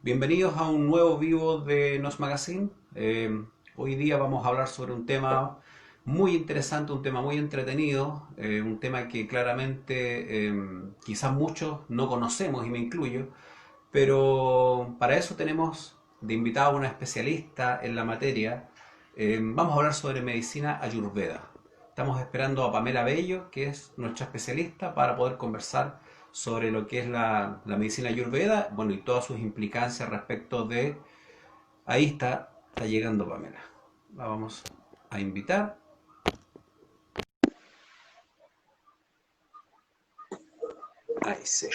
Bienvenidos a un nuevo vivo de Nos Magazine. Hoy día vamos a hablar sobre un tema muy interesante, un tema muy entretenido, un tema que claramente quizás muchos no conocemos y me incluyo, pero para eso tenemos de invitado a una especialista en la materia. Vamos a hablar sobre medicina ayurveda. Estamos esperando a Pamela Bello, que es nuestra especialista, para poder conversar sobre lo que es la medicina ayurveda, bueno, y todas sus implicancias respecto de... Ahí está llegando Pamela. La vamos a invitar. Ahí sí.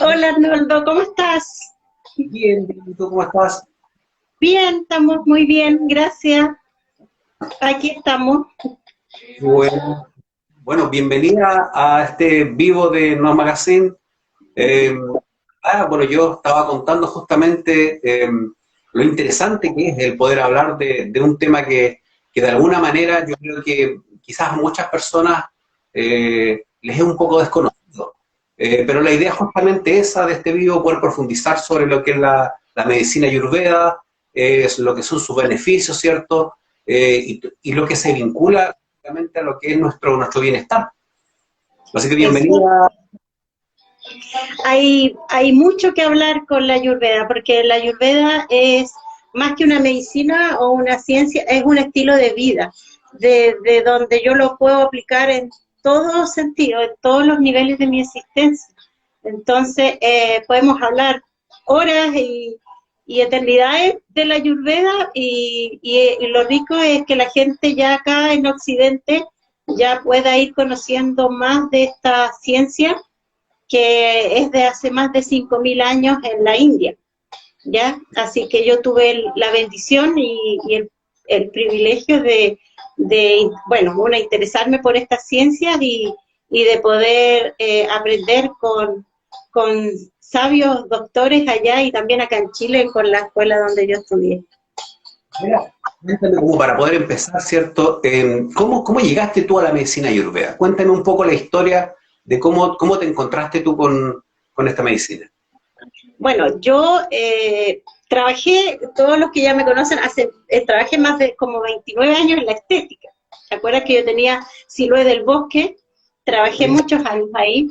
Hola Arnoldo, ¿cómo estás? Bien, bien, ¿tú cómo estás? Bien, estamos muy bien, gracias. Aquí estamos. Bueno, bueno, bienvenida a este vivo de No Magazine. Eh, bueno, yo estaba contando justamente lo interesante que es el poder hablar de un tema que de alguna manera yo creo que quizás a muchas personas les es un poco desconocido. Pero la idea es justamente esa de este vivo, poder profundizar sobre lo que es la medicina ayurveda, es lo que son sus beneficios, ¿cierto? Y lo que se vincula justamente a lo que es nuestro bienestar. Así que Eso. bienvenida. Hay mucho que hablar con la Ayurveda, porque la Ayurveda es más que una medicina o una ciencia, es un estilo de vida, de donde yo lo puedo aplicar en todo sentido, en todos los niveles de mi existencia. Entonces, podemos hablar horas y eternidades de la Ayurveda y lo rico es que la gente ya acá en Occidente ya pueda ir conociendo más de esta ciencia que es de hace más de 5.000 años en la India, ¿ya? Así que yo tuve la bendición y el privilegio bueno, una, interesarme por estas ciencias y de poder aprender con sabios doctores allá y también acá en Chile con la escuela donde yo estudié. Mira, cuéntame como para poder empezar, ¿cierto? ¿Cómo llegaste tú a la medicina ayurveda? Cuéntame un poco la historia de cómo te encontraste tú con esta medicina. Bueno, yo trabajé, todos los que ya me conocen, trabajé más de como 29 años en la estética. ¿Te acuerdas que yo tenía Siloé del Bosque? Trabajé Sí. muchos años ahí.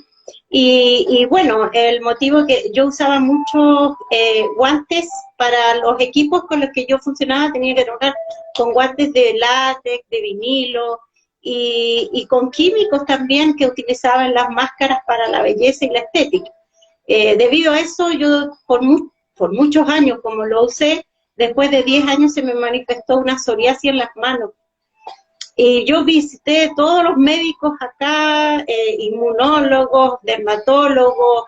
Y bueno, el motivo que yo usaba muchos guantes para los equipos con los que yo funcionaba, tenía que trabajar con guantes de látex, de vinilo y con químicos también que utilizaban las máscaras para la belleza y la estética. Debido a eso, yo por muchos años, como lo usé, después de 10 años se me manifestó una psoriasis en las manos. Y yo visité todos los médicos acá, inmunólogos, dermatólogos,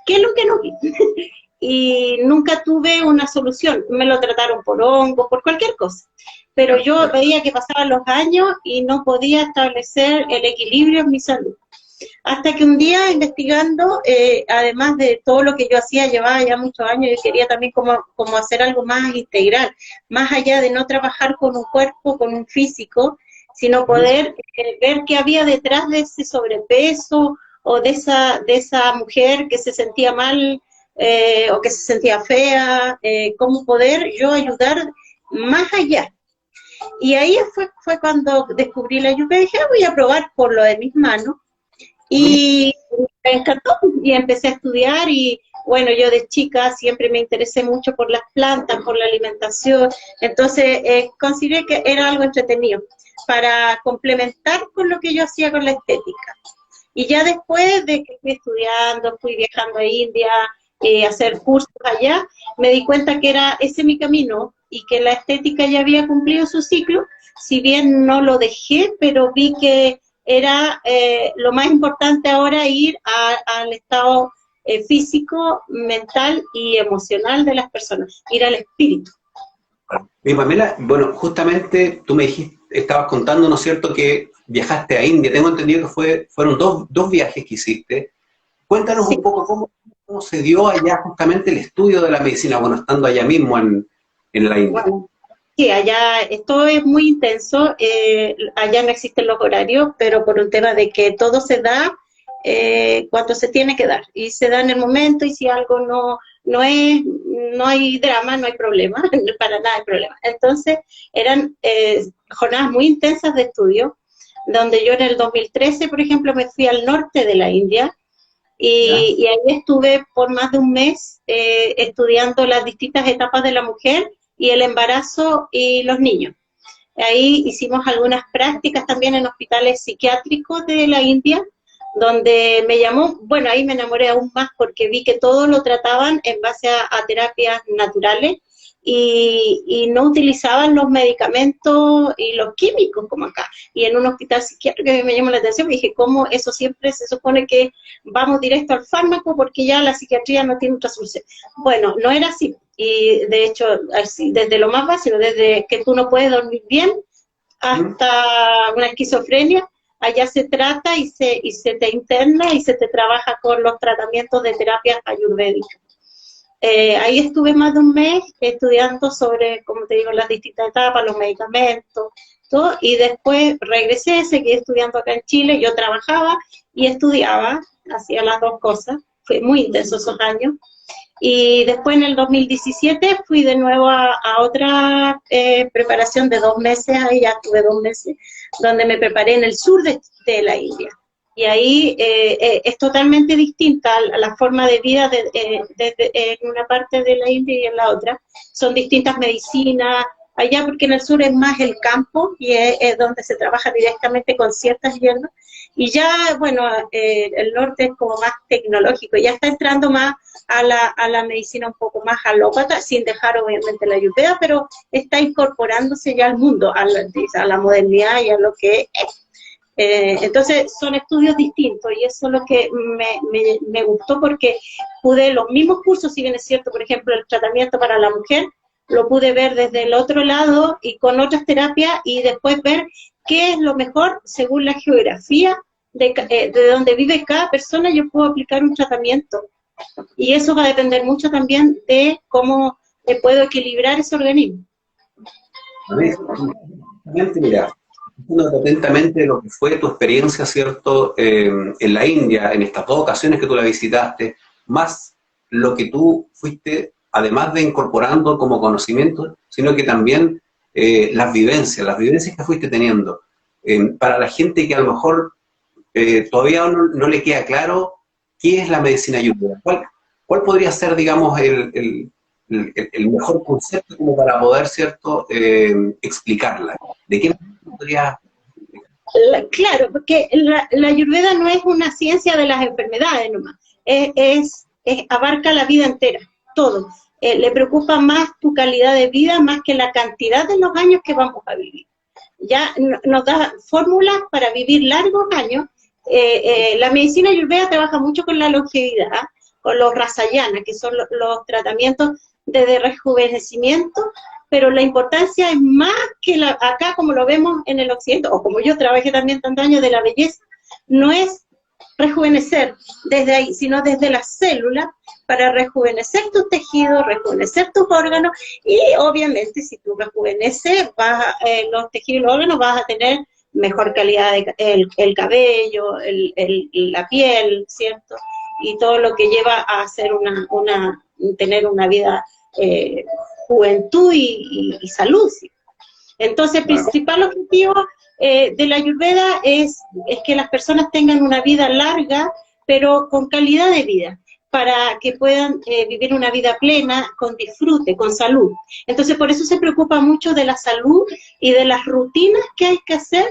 ¿qué es lo que no vi? Y nunca tuve una solución. Me lo trataron por hongos, por cualquier cosa. Pero yo veía que pasaban los años y no podía establecer el equilibrio en mi salud. Hasta que un día investigando, además de todo lo que yo hacía, llevaba ya muchos años, yo quería también como hacer algo más integral, más allá de no trabajar con un cuerpo, con un físico, sino poder ver qué había detrás de ese sobrepeso o de esa mujer que se sentía mal o que se sentía fea, cómo poder yo ayudar más allá. Y ahí fue cuando descubrí la ayurveda y dije, voy a probar por lo de mis manos y me encantó y empecé a estudiar y bueno, yo de chica siempre me interesé mucho por las plantas, por la alimentación, entonces consideré que era algo entretenido para complementar con lo que yo hacía con la estética. Y ya después de que fui estudiando, fui viajando a India, hacer cursos allá, me di cuenta que era ese mi camino y que la estética ya había cumplido su ciclo, si bien no lo dejé, pero vi que era lo más importante ahora ir al estado físico, mental y emocional de las personas, ir al espíritu. Mi Pamela, bueno, justamente tú me dijiste, estabas contando, ¿no es cierto?, que viajaste a India. Tengo entendido que fueron dos viajes que hiciste. Cuéntanos Sí, un poco cómo se dio allá justamente el estudio de la medicina, bueno, estando allá mismo en la India. wow. Sí, allá esto es muy intenso, allá no existen los horarios, pero por un tema de que todo se da cuando se tiene que dar, y se da en el momento, y si algo no hay drama, no hay problema, para nada hay problema. Entonces, eran jornadas muy intensas de estudio, donde yo en el 2013, por ejemplo, me fui al norte de la India, y ahí estuve por más de un mes estudiando las distintas etapas de la mujer y el embarazo y los niños. Ahí hicimos algunas prácticas también en hospitales psiquiátricos de la India, donde me llamó, bueno, ahí me enamoré aún más porque vi que todo lo trataban en base a terapias naturales y no utilizaban los medicamentos y los químicos como acá. Y en un hospital psiquiátrico que me llamó la atención, me dije, ¿cómo eso siempre se supone que vamos directo al fármaco porque ya la psiquiatría no tiene otra solución? Bueno, no era así. Y de hecho, así, desde lo más básico, desde que tú no puedes dormir bien hasta una esquizofrenia, allá se trata y se te interna y se te trabaja con los tratamientos de terapias ayurvédicas. Ahí estuve más de un mes estudiando sobre, como te digo, las distintas etapas, los medicamentos, todo, y después regresé, seguí estudiando acá en Chile, yo trabajaba y estudiaba, hacía las dos cosas, fue muy intenso esos años, y después en el 2017 fui de nuevo a otra preparación de 2 meses, ahí ya estuve 2 meses, donde me preparé en el sur de la India. Y ahí es totalmente distinta a la forma de vida en una parte de la India y en la otra. Son distintas medicinas, allá porque en el sur es más el campo y es donde se trabaja directamente con ciertas hierbas. Y ya, bueno, el norte es como más tecnológico, ya está entrando más a la medicina un poco más alópata, sin dejar obviamente la ayurveda, pero está incorporándose ya al mundo, a la modernidad y a lo que es. Entonces son estudios distintos y eso es lo que me gustó porque pude, los mismos cursos, si bien es cierto, por ejemplo, el tratamiento para la mujer, lo pude ver desde el otro lado y con otras terapias y después ver qué es lo mejor según la geografía de donde vive cada persona, yo puedo aplicar un tratamiento. Y eso va a depender mucho también de cómo puedo equilibrar ese organismo. A ver, mira, escuchando atentamente lo que fue tu experiencia, ¿cierto? En la India, en estas 2 ocasiones que tú la visitaste, más lo que tú fuiste, además de incorporando como conocimiento, sino que también las vivencias que fuiste teniendo. Para la gente que a lo mejor todavía no le queda claro qué es la medicina ayurveda, ¿cuál podría ser, digamos, el mejor concepto como para poder, ¿cierto?, explicarla? ¿De qué manera podría...? Claro, porque la ayurveda no es una ciencia de las enfermedades nomás, abarca la vida entera, todo. Le preocupa más tu calidad de vida más que la cantidad de los años que vamos a vivir. Ya nos da fórmulas para vivir largos años. La medicina ayurveda trabaja mucho con la longevidad, con los rasayana, que son los tratamientos de rejuvenecimiento, pero la importancia es más que acá como lo vemos en el occidente, o como yo trabajé también tantos años de la belleza, no es rejuvenecer desde ahí, sino desde las células para rejuvenecer tus tejidos, rejuvenecer tus órganos, y obviamente si tú rejuveneces los tejidos y los órganos vas a tener mejor calidad el cabello, la piel, ¿cierto? Y todo lo que lleva a hacer tener una vida juventud y salud. ¿Sí? Entonces, el principal objetivo de la ayurveda es que las personas tengan una vida larga, pero con calidad de vida, para que puedan vivir una vida plena, con disfrute, con salud. Entonces, por eso se preocupa mucho de la salud y de las rutinas que hay que hacer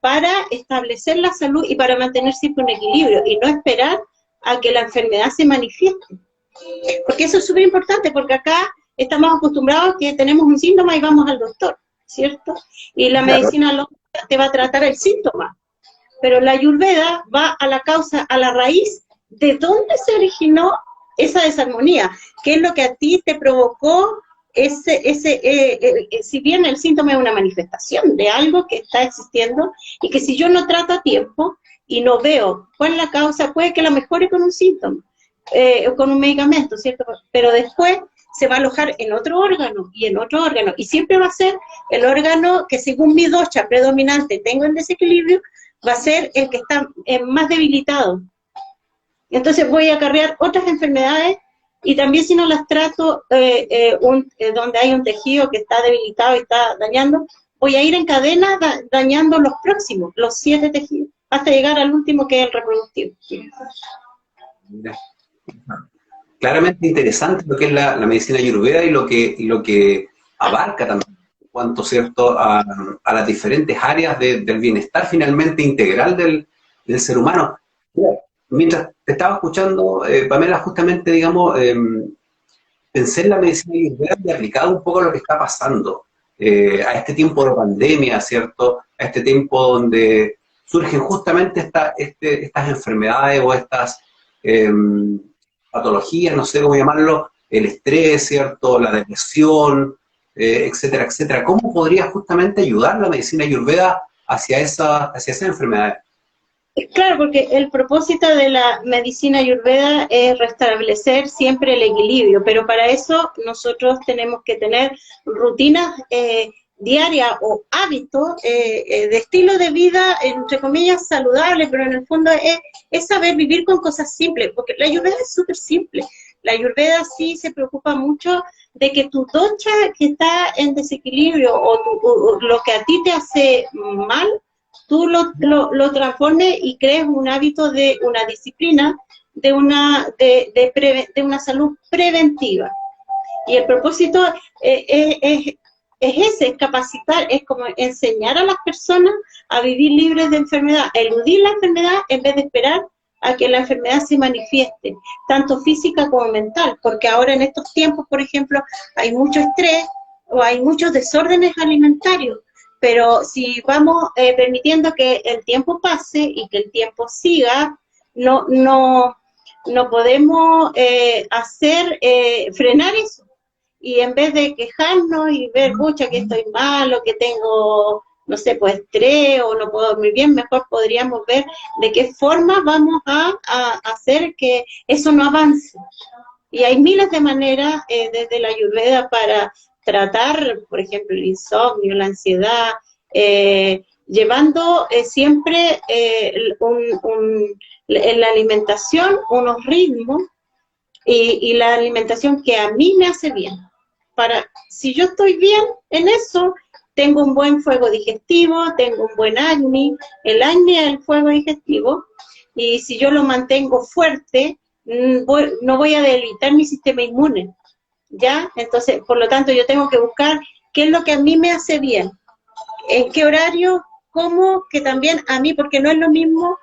para establecer la salud y para mantener siempre un equilibrio, y no esperar a que la enfermedad se manifieste. Porque eso es súper importante, porque acá estamos acostumbrados a que tenemos un síntoma y vamos al doctor, ¿cierto? Y la medicina lógica te va a tratar el síntoma, pero la ayurveda va a la causa, a la raíz de dónde se originó esa desarmonía, qué es lo que a ti te provocó si bien el síntoma es una manifestación de algo que está existiendo y que si yo no trato a tiempo y no veo cuál es la causa, puede que la mejore con un síntoma, con un medicamento, ¿cierto? Pero después se va a alojar en otro órgano y en otro órgano, y siempre va a ser el órgano que según mi dosha predominante tengo en desequilibrio, va a ser el que está más debilitado. Entonces voy a acarrear otras enfermedades y también si no las trato donde hay un tejido que está debilitado y está dañando, voy a ir en cadena dañando los próximos, los 7 tejidos, hasta llegar al último que es el reproductivo. Mira, claramente interesante lo que es la medicina ayurveda y lo que abarca también en cuanto, ¿cierto?, a las diferentes áreas del bienestar finalmente integral del ser humano. Mira, mientras te estaba escuchando, Pamela, justamente, digamos, pensé en la medicina ayurveda y aplicado un poco a lo que está pasando, a este tiempo de pandemia, ¿cierto?, a este tiempo donde surgen justamente estas enfermedades o estas patologías, no sé cómo llamarlo, el estrés, ¿cierto?, la depresión, etcétera, etcétera. ¿Cómo podría justamente ayudar la medicina ayurveda hacia esas enfermedades? Claro, porque el propósito de la medicina ayurveda es restablecer siempre el equilibrio, pero para eso nosotros tenemos que tener rutinas diarias o hábitos de estilo de vida, entre comillas, saludable, pero en el fondo es saber vivir con cosas simples, porque la ayurveda es súper simple. La ayurveda sí se preocupa mucho de que tu dosha que está en desequilibrio o lo que a ti te hace mal, tú lo transformes y crees un hábito de una disciplina, de una salud preventiva. Y el propósito es ese, es capacitar, es como enseñar a las personas a vivir libres de enfermedad, a eludir la enfermedad en vez de esperar a que la enfermedad se manifieste, tanto física como mental, porque ahora en estos tiempos, por ejemplo, hay mucho estrés o hay muchos desórdenes alimentarios, pero si vamos permitiendo que el tiempo pase y que el tiempo siga, no podemos frenar eso. Y en vez de quejarnos y ver, pucha, que estoy mal, o que tengo, no sé, pues estrés, o no puedo dormir bien, mejor podríamos ver de qué forma vamos a hacer que eso no avance. Y hay miles de maneras desde la ayurveda para tratar, por ejemplo, el insomnio, la ansiedad, llevando siempre en la alimentación unos ritmos y la alimentación que a mí me hace bien. Si yo estoy bien en eso, tengo un buen fuego digestivo, tengo un buen acné, el acné es el fuego digestivo, y si yo lo mantengo fuerte, no voy a debilitar mi sistema inmune, ¿ya? Entonces, por lo tanto, yo tengo que buscar qué es lo que a mí me hace bien, en qué horario, cómo, que también a mí, porque no es lo mismo,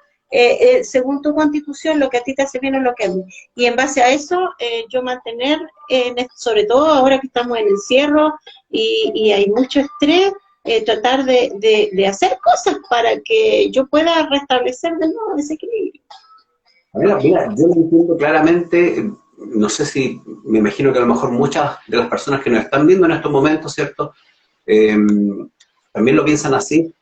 según tu constitución, lo que a ti te hace bien o lo que a mí. Y en base a eso, yo mantener, sobre todo ahora que estamos en encierro y hay mucho estrés, tratar de hacer cosas para que yo pueda restablecer de nuevo ese equilibrio. Mira, yo lo entiendo claramente, no sé si, me imagino que a lo mejor muchas de las personas que nos están viendo en estos momentos, ¿cierto?, también lo piensan así.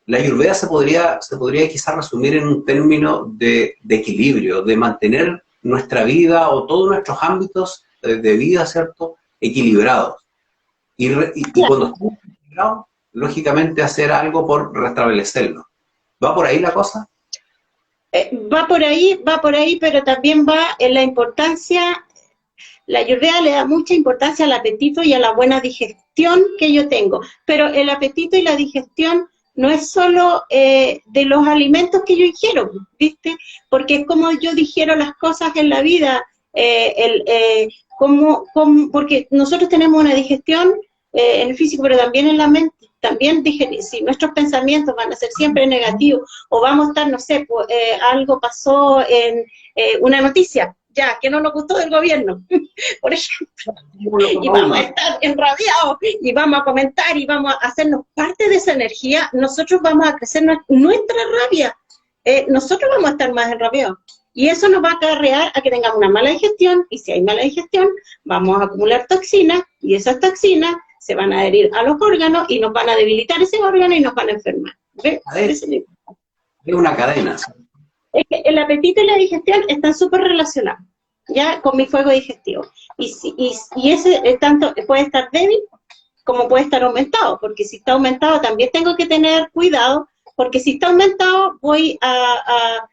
La ayurveda se podría quizás resumir en un término de equilibrio, de mantener nuestra vida o todos nuestros ámbitos de vida, ¿cierto?, equilibrados. Y cuando estamos equilibrados, lógicamente hacer algo por restablecerlo. ¿Va por ahí la cosa? Va por ahí, pero también va en la importancia. La ayurveda le da mucha importancia al apetito y a la buena digestión que yo tengo, pero el apetito y la digestión no es solo de los alimentos que yo ingiero, ¿viste? Porque es como yo digiero las cosas en la vida, porque nosotros tenemos una digestión en el físico, pero también en la mente. También si nuestros pensamientos van a ser siempre negativos, o vamos a estar, no sé, pues, algo pasó en una noticia, ya, que no nos gustó del gobierno, por ejemplo, y vamos a estar enrabiados, y vamos a comentar, y vamos a hacernos parte de esa energía, nosotros vamos a crecer nuestra rabia, nosotros vamos a estar más enrabiados, y eso nos va a acarrear a que tengamos una mala digestión, y si hay mala digestión, vamos a acumular toxinas, y esas toxinas se van a adherir a los órganos, y nos van a debilitar ese órgano, y nos van a enfermar. ¿Ves? Es una cadena. Es que el apetito y la digestión están súper relacionados, ya, con mi fuego digestivo. Y ese tanto puede estar débil como puede estar aumentado, porque si está aumentado también tengo que tener cuidado, porque si está aumentado voy a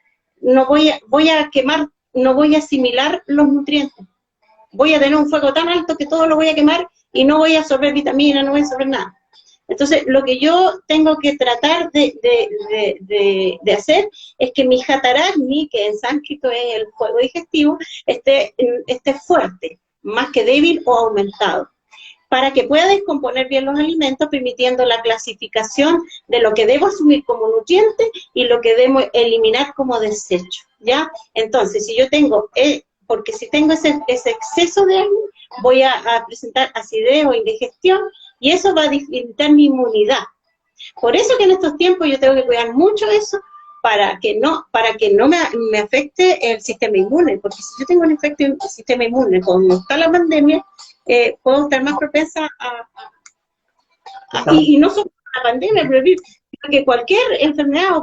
quemar no voy a asimilar los nutrientes. Voy a tener un fuego tan alto que todo lo voy a quemar y no voy a absorber vitamina, no voy a absorber nada. Entonces, lo que yo tengo que tratar de hacer es que mi Jataragni, que en sánscrito es el fuego digestivo, esté fuerte, más que débil o aumentado, para que pueda descomponer bien los alimentos, permitiendo la clasificación de lo que debo asumir como nutriente y lo que debo eliminar como desecho, ¿ya? Entonces, si yo tengo, porque si tengo ese exceso de algo, voy a presentar acidez o indigestión, y eso va a debilitar mi inmunidad. Por eso que en estos tiempos yo tengo que cuidar mucho eso, para que no me afecte el sistema inmune, porque si yo tengo un efecto en el sistema inmune, como está la pandemia, puedo estar más propensa y no solo la pandemia, pero que cualquier enfermedad o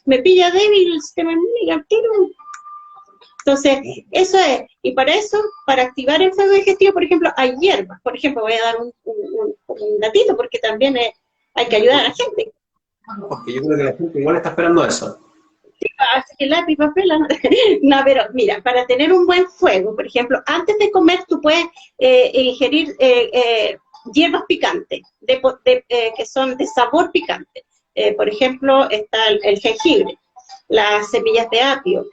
me pilla débil el sistema inmune y al tiro. Entonces, eso es, y para eso, para activar el fuego digestivo, por ejemplo, hay hierbas. Por ejemplo, voy a dar un datito, porque también hay que ayudar a la gente. Porque yo creo que la gente igual está esperando eso. Sí, así que lápiz, papel, no, pero mira, para tener un buen fuego, por ejemplo, antes de comer tú puedes ingerir hierbas picantes, que son de sabor picante. Por ejemplo, está el jengibre, las semillas de apio,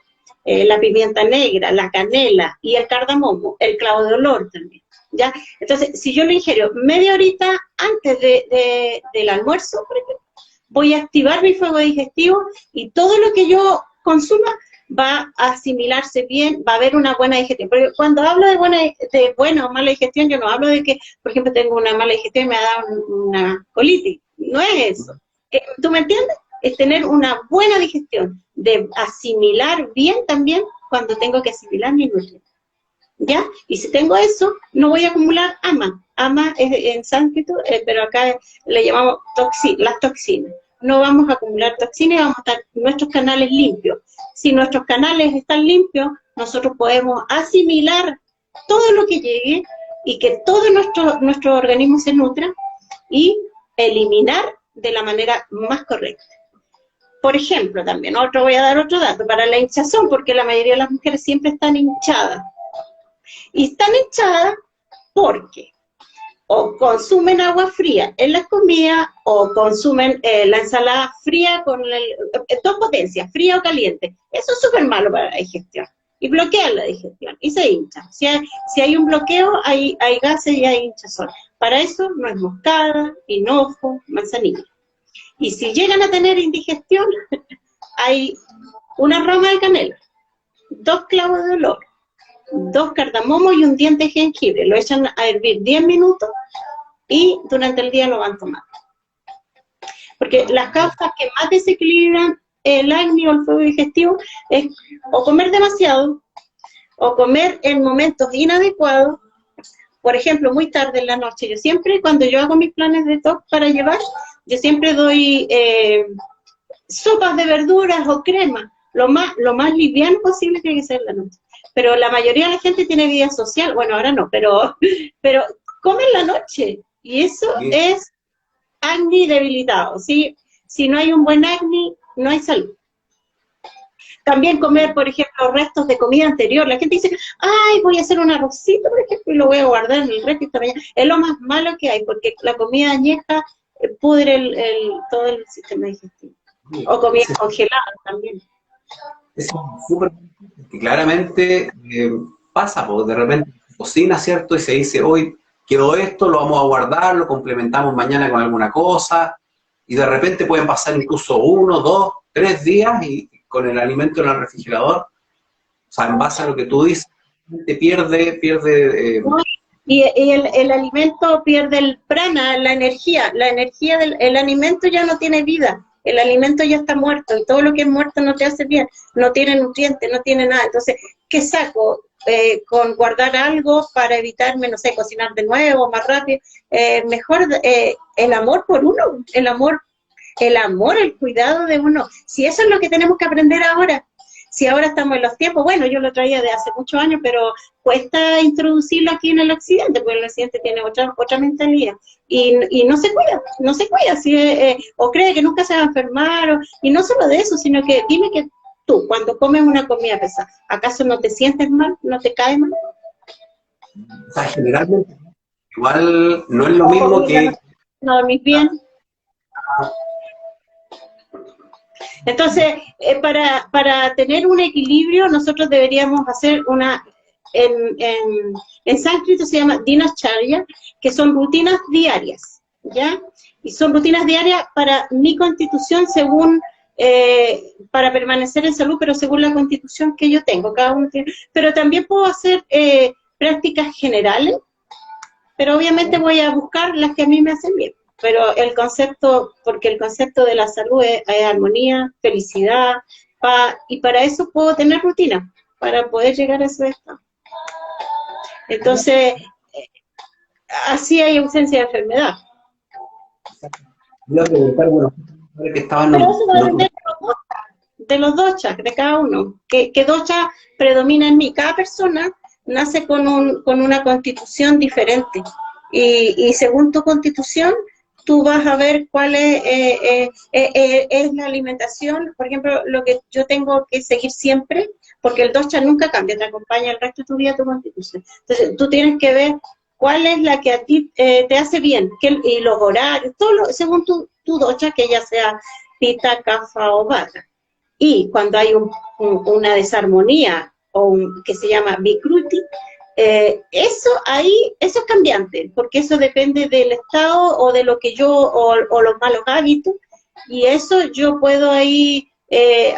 la pimienta negra, la canela y el cardamomo, el clavo de olor también, ¿ya? Entonces, si yo lo ingiero media horita antes del almuerzo, por ejemplo, voy a activar mi fuego digestivo y todo lo que yo consuma va a asimilarse bien, va a haber una buena digestión. Porque cuando hablo de buena o mala digestión, yo no hablo de que, por ejemplo, tengo una mala digestión y me ha dado una colitis. No es eso. ¿Tú me entiendes? Es tener una buena digestión, de asimilar bien también cuando tengo que asimilar mis nutrientes, ¿ya? Y si tengo eso, no voy a acumular ama. Ama es en sánscrito, pero acá le llamamos las toxinas. No vamos a acumular toxinas y vamos a estar nuestros canales limpios. Si nuestros canales están limpios, nosotros podemos asimilar todo lo que llegue y que todo nuestro organismo se nutra y eliminar de la manera más correcta. Por ejemplo, también, voy a dar otro dato, para la hinchazón, porque la mayoría de las mujeres siempre están hinchadas. Y están hinchadas porque o consumen agua fría en las comidas, o consumen la ensalada fría con dos potencias, fría o caliente. Eso es súper malo para la digestión. Y bloquean la digestión, y se hincha. Si hay un bloqueo, hay gases y hay hinchazón. Para eso, nuez moscada, hinojo, manzanilla. Y si llegan a tener indigestión, hay una rama de canela, 2 clavos de olor, 2 cardamomos y un diente de jengibre. Lo echan a hervir 10 minutos y durante el día lo van tomando. Porque las causas que más desequilibran el acné o el fuego digestivo es o comer demasiado, o comer en momentos inadecuados. Por ejemplo, muy tarde en la noche. Yo siempre, cuando yo hago mis planes de detox para llevar, yo siempre doy sopas de verduras o crema. Lo más liviano posible tiene que ser en la noche. Pero la mayoría de la gente tiene vida social. Bueno, ahora no, pero come en la noche. Y eso es acné debilitado, ¿sí? Si no hay un buen acné, no hay salud. También comer, por ejemplo, restos de comida anterior. La gente dice, ay, voy a hacer un arrocito, por ejemplo, y lo voy a guardar en el refri esta mañana. Es lo más malo que hay, porque la comida añeja pudre todo el sistema digestivo. O comida congelada también. Es súper, que claramente pasa, porque de repente se cocina, ¿cierto? Y se dice, hoy quedó esto, lo vamos a guardar, lo complementamos mañana con alguna cosa, y de repente pueden pasar incluso 1, 2, 3 días y con el alimento en el refrigerador, o sea, en base a lo que tú dices, te pierde y el alimento pierde el prana, la energía el alimento ya no tiene vida, el alimento ya está muerto, y todo lo que es muerto no te hace bien, no tiene nutrientes, no tiene nada. Entonces, ¿qué saco? Con guardar algo para evitarme, no sé, cocinar de nuevo, más rápido, mejor el amor por uno, el amor, el cuidado de uno. Si eso es lo que tenemos que aprender ahora, si ahora estamos en los tiempos, bueno, yo lo traía de hace muchos años, pero cuesta introducirlo aquí en el occidente, porque el occidente tiene otra mentalidad, y no se cuida, si, o cree que nunca se va a enfermar, y no solo de eso, sino que dime que tú, cuando comes una comida pesada, ¿acaso no te sientes mal? ¿No te cae mal? O sea, generalmente, igual no es lo mismo Comida, que... no dormís bien. Entonces, para tener un equilibrio, nosotros deberíamos hacer en sánscrito se llama dinacharya, que son rutinas diarias, ¿ya? Y son rutinas diarias para mi constitución según, para permanecer en salud, pero según la constitución que yo tengo, cada uno tiene. Pero también puedo hacer prácticas generales, pero obviamente voy a buscar las que a mí me hacen bien. Pero el concepto, porque el concepto de la salud es armonía, felicidad, paz, y para eso puedo tener rutina, para poder llegar a ese estado. Entonces, así hay ausencia de enfermedad. Voy a preguntar, bueno, que estaban Pero eso va a depender de los doshas, de cada uno. ¿Qué dosha predomina en mí? Cada persona nace con una constitución diferente. Y según tu constitución, tú vas a ver cuál es la alimentación. Por ejemplo, lo que yo tengo que seguir siempre, porque el dosha nunca cambia, te acompaña el resto de tu vida tu constitución. Entonces, tú tienes que ver cuál es la que a ti te hace bien, y los horarios, todo según tu dosha, que ya sea pita, kapha o vata. Y cuando hay una desarmonía, que se llama vikruti, eso es cambiante, porque eso depende del estado o de lo que o los malos hábitos, y eso yo puedo ahí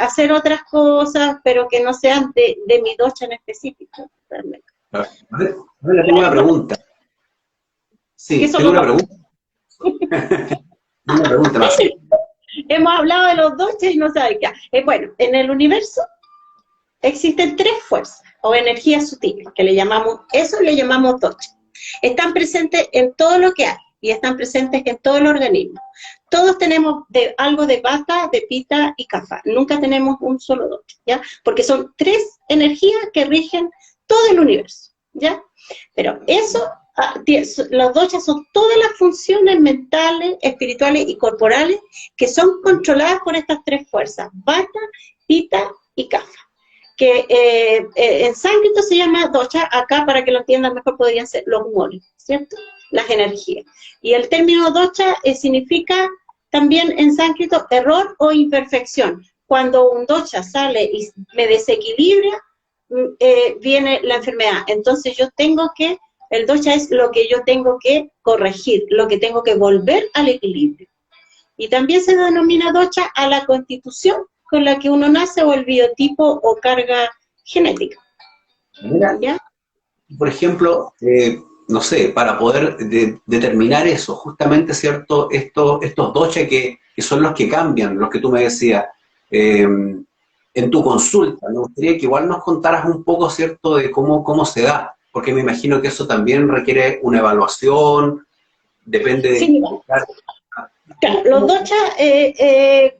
hacer otras cosas, pero que no sean de mi dosha en específico, realmente. A ver, tengo una pregunta. Sí, tengo una pregunta. Una pregunta más. Hemos hablado de los doshas y no sabe qué. Bueno, en el universo existen 3 fuerzas o energías sutiles, que le llamamos dosha. Están presentes en todo lo que hay y están presentes en todo el organismo. Todos tenemos algo de vata, de pita y kapha. Nunca tenemos un solo dosha, ¿ya? Porque son 3 energías que rigen todo el universo, ¿ya? Pero eso, los doshas son todas las funciones mentales, espirituales y corporales que son controladas por estas 3 fuerzas, vata, pita y kapha. Que en sánscrito se llama dosha, acá para que lo entiendan mejor podrían ser los humores, ¿cierto? Las energías. Y el término dosha significa también en sánscrito error o imperfección. Cuando un dosha sale y me desequilibra, viene la enfermedad. Entonces el dosha es lo que yo tengo que corregir, lo que tengo que volver al equilibrio. Y también se denomina dosha a la constitución con la que uno nace o el biotipo o carga genética. Mira, ¿ya? Por ejemplo, no sé, para poder determinar eso, justamente, ¿cierto? Estos doshas que son los que cambian, los que tú me decías, en tu consulta, me gustaría que igual nos contaras un poco, ¿cierto?, de cómo se da, porque me imagino que eso también requiere una evaluación, depende de... Sí, claro, los doshas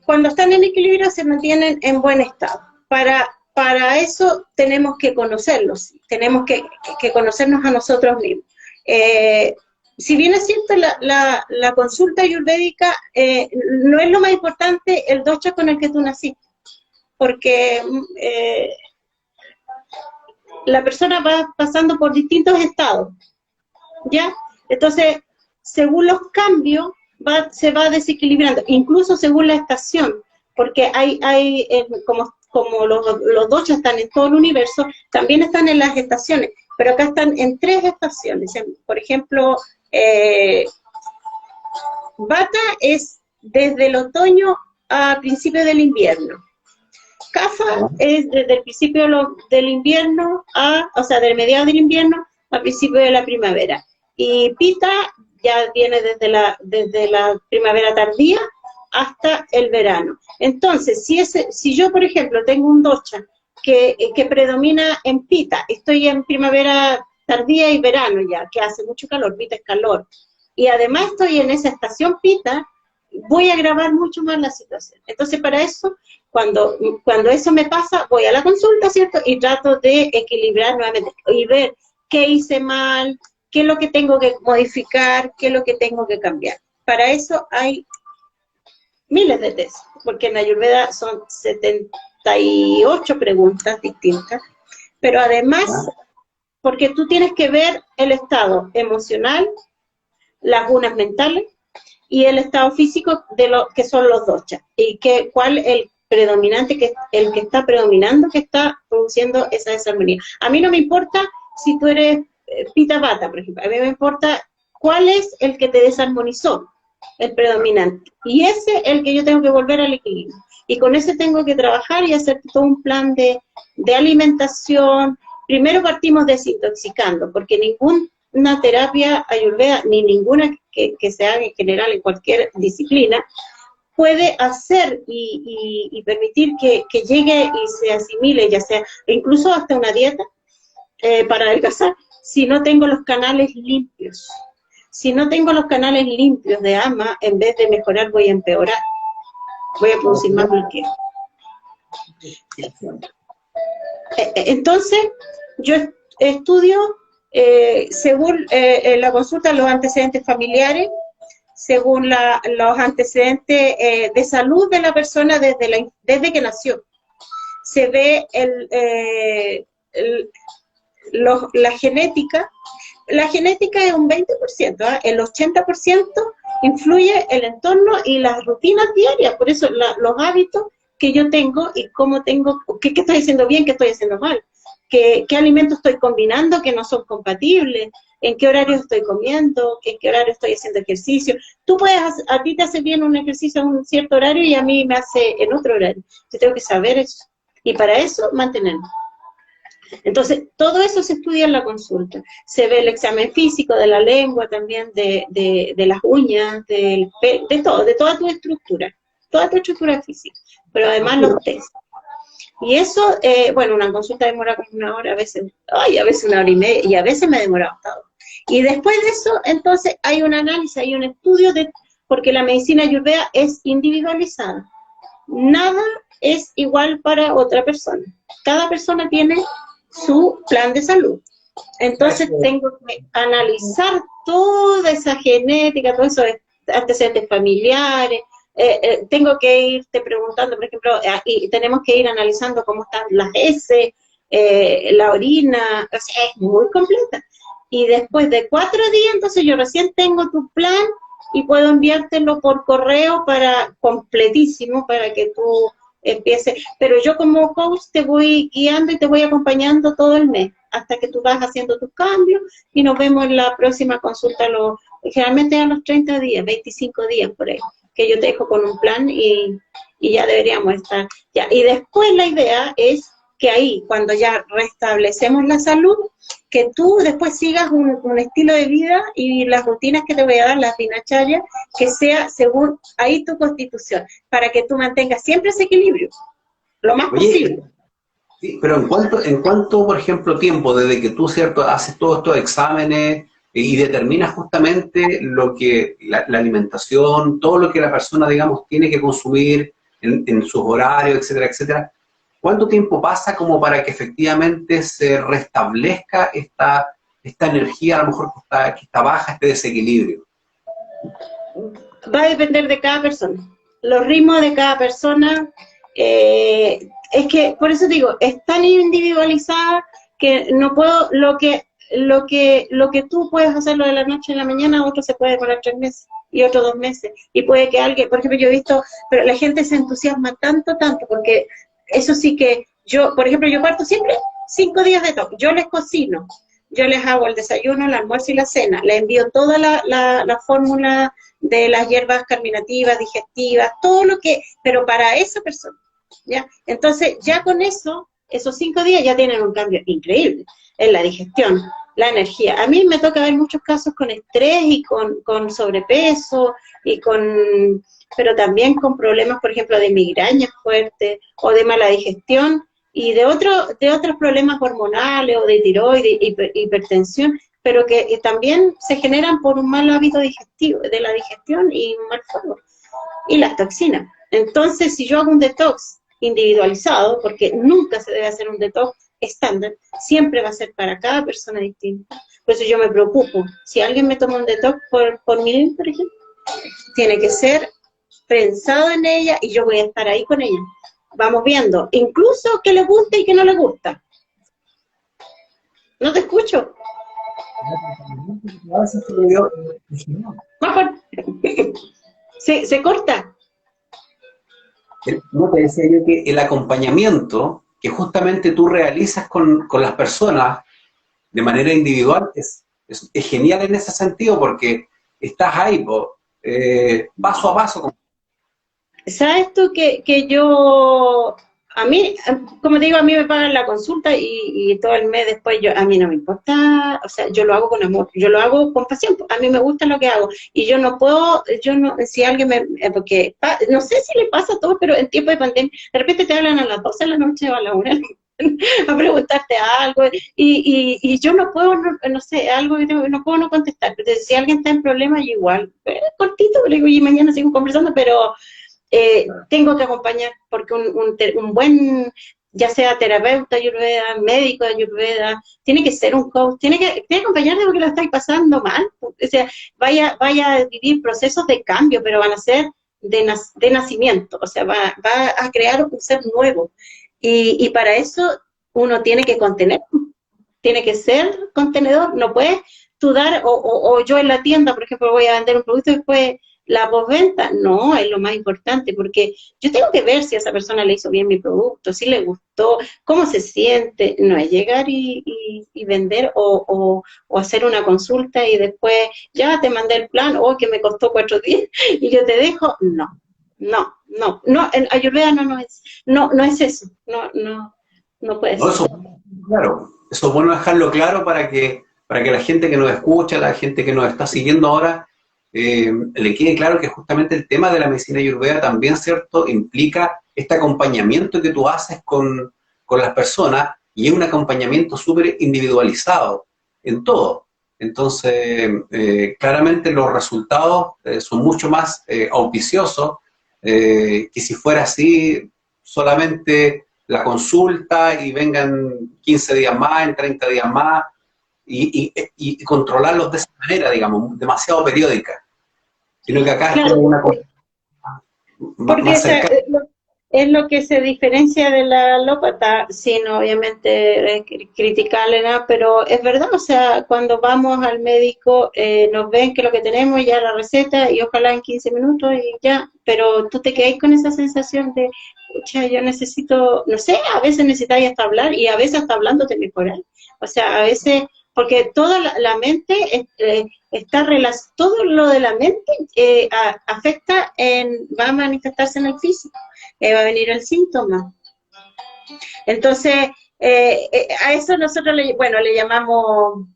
cuando están en equilibrio se mantienen en buen estado. Para eso tenemos que conocerlos, tenemos que conocernos a nosotros mismos. Si bien es cierto, la consulta ayurvédica no es lo más importante el dosha con el que tú naciste, porque la persona va pasando por distintos estados, ¿ya? Entonces, según los cambios, se va desequilibrando, incluso según la estación, porque como los doshas están en todo el universo, también están en las estaciones, pero acá están en 3 estaciones. Por ejemplo, vata es desde el otoño a principio del invierno. Kapha es desde el principio del invierno del mediado del invierno a principio de la primavera. Y pita ya viene desde la primavera tardía hasta el verano. Entonces, si yo, por ejemplo, tengo un dosha que predomina en pita, estoy en primavera tardía y verano ya, que hace mucho calor, pita es calor, y además estoy en esa estación pita, voy a agravar mucho más la situación. Entonces, para eso, cuando eso me pasa, voy a la consulta, ¿cierto? Y trato de equilibrar nuevamente y ver qué hice mal, qué es lo que tengo que modificar, qué es lo que tengo que cambiar. Para eso hay miles de test, porque en Ayurveda son 48 preguntas distintas, pero además, porque tú tienes que ver el estado emocional, lagunas mentales y el estado físico de lo que son los doshas, y cuál el predominante, el que está predominando, que está produciendo esa desarmonía. A mí no me importa si tú eres Pita Bata, por ejemplo, a mí me importa cuál es el que te desarmonizó, el predominante, y ese es el que yo tengo que volver al equilibrio, y con ese tengo que trabajar y hacer todo un plan de alimentación. Primero partimos desintoxicando, porque ninguna terapia ayurveda, ni ninguna que se haga en general en cualquier disciplina, puede hacer y permitir que llegue y se asimile, ya sea incluso hasta una dieta para adelgazar, si no tengo los canales limpios. Si no tengo los canales limpios de ama, en vez de mejorar voy a empeorar, voy a producir más bloqueo. Entonces, yo estudio según la consulta los antecedentes familiares, según los antecedentes de salud de la persona desde que nació. Se ve la genética. La genética es un 20%, el 80% influye el entorno y las rutinas diarias, por eso los hábitos que yo tengo y cómo tengo, qué estoy haciendo bien, qué estoy haciendo mal, qué alimentos estoy combinando que no son compatibles, en qué horario estoy comiendo, en qué horario estoy haciendo ejercicio. A ti te hace bien un ejercicio en un cierto horario y a mí me hace en otro horario. Yo tengo que saber eso, y para eso mantenerme. Entonces, todo eso se estudia en la consulta. Se ve el examen físico de la lengua también, de las uñas, de toda tu estructura física, pero además los test. Y eso, bueno, una consulta demora como una hora, a veces una hora y media, y a veces me demora hasta 2. Y después de eso, entonces, hay un análisis, hay un estudio, porque la medicina ayurveda es individualizada. Nada es igual para otra persona. Cada persona tiene su plan de salud. Entonces tengo que analizar toda esa genética, todos esos antecedentes familiares, tengo que irte preguntando, por ejemplo, y tenemos que ir analizando cómo están las heces, la orina, o sea, es muy completa. Y después de 4 días, entonces yo recién tengo tu plan y puedo enviártelo por correo completísimo para que tú empieces. Pero yo como coach te voy guiando y te voy acompañando todo el mes hasta que tú vas haciendo tus cambios y nos vemos en la próxima consulta, generalmente a los 30 días, 25 días por ahí, que yo te dejo con un plan y ya deberíamos estar. Ya. Y después la idea es que ahí, cuando ya restablecemos la salud, que tú después sigas un estilo de vida y las rutinas que te voy a dar, las dinacharya, que sea según ahí tu constitución, para que tú mantengas siempre ese equilibrio, lo más posible. Sí, pero en cuanto, por ejemplo, tiempo, desde que tú, ¿cierto?, haces todos estos exámenes y determinas justamente lo que la alimentación, todo lo que la persona, digamos, tiene que consumir en sus horarios, etcétera, etcétera, ¿cuánto tiempo pasa como para que efectivamente se restablezca esta energía, a lo mejor que está baja, este desequilibrio? Va a depender de cada persona. Los ritmos de cada persona, es que, por eso digo, es tan individualizada que no puedo, lo que tú puedes hacerlo de la noche a la mañana, otro se puede demorar 3 meses y otro 2 meses. Y puede que alguien, por ejemplo, yo he visto, pero la gente se entusiasma tanto, porque eso sí que yo, por ejemplo, yo parto siempre 5 días de toque. Yo les cocino, yo les hago el desayuno, el almuerzo y la cena. Les envío toda la fórmula de las hierbas carminativas, digestivas, todo lo que, pero para esa persona, ¿ya? Entonces, ya con eso, esos 5 días ya tienen un cambio increíble en la digestión, la energía. A mí me toca ver muchos casos con estrés y con sobrepeso, pero también con problemas, por ejemplo, de migrañas fuertes o de mala digestión y de otros problemas hormonales o de tiroides, hipertensión, pero que también se generan por un mal hábito digestivo, de la digestión y un mal fuego, y las toxinas. Entonces, si yo hago un detox individualizado, porque nunca se debe hacer un detox estándar, siempre va a ser para cada persona distinta. Por eso yo me preocupo. Si alguien me toma un detox por mí, por ejemplo, tiene que ser pensado en ella y yo voy a estar ahí con ella. vamos viendo, incluso que le gusta y que no le gusta. No te escucho. Se corta. No te decía yo que el acompañamiento que justamente tú realizas con las personas de manera individual es genial en ese sentido porque estás ahí, paso a paso. ¿Sabes tú que yo, a mí, como te digo, a mí me pagan la consulta y todo el mes después a mí no me importa, o sea, yo lo hago con amor, yo lo hago con pasión, a mí me gusta lo que hago y yo no puedo, si alguien porque no sé si le pasa a todos, pero en tiempo de pandemia, de repente te hablan a las 12 de la noche o a la 1 a preguntarte algo y yo no puedo, no sé, algo que no puedo no contestar, pero si alguien está en problemas, yo igual, cortito, le digo, y mañana sigo conversando, pero tengo que acompañar porque un buen, ya sea terapeuta ayurveda, médico de ayurveda, tiene que ser un coach, tiene que acompañarte porque lo estáis pasando mal, o sea, vaya a vivir procesos de cambio, pero van a ser de nacimiento, o sea, va a crear un ser nuevo, y para eso uno tiene que contener, tiene que ser contenedor, no puedes tú dar, o yo en la tienda, por ejemplo, voy a vender un producto y después la postventa, no, es lo más importante, porque yo tengo que ver si a esa persona le hizo bien mi producto, si le gustó, cómo se siente, no es llegar y vender o hacer una consulta y después, ya te mandé el plan, oh, que me costó 4 días y yo te dejo, no, en Ayurveda no es eso, no puede No, ser. eso, claro, eso es bueno dejarlo claro para que la gente que nos escucha, la gente que nos está siguiendo ahora, le quede claro que justamente el tema de la medicina ayurveda también, ¿cierto?, implica este acompañamiento que tú haces con las personas y es un acompañamiento súper individualizado en todo. Entonces, claramente los resultados son mucho más auspiciosos que si fuera así solamente la consulta y vengan 15 días más, en 30 días más, y controlarlos de esa manera, digamos, demasiado periódica, sino que acá es Claro, como una cosa porque más cercana. es lo que se diferencia de la alópata, sin obviamente criticarle nada, pero es verdad, o sea, cuando vamos al médico nos ven que lo que tenemos ya la receta y ojalá en 15 minutos y ya, pero tú te quedas con esa sensación de, pucha, yo necesito, no sé, a veces necesitáis hasta hablar y a veces hasta hablando te mejoras, o sea, a veces, porque toda la mente todo lo de la mente afecta va a manifestarse en el físico, va a venir el síntoma. Entonces, a eso nosotros le llamamos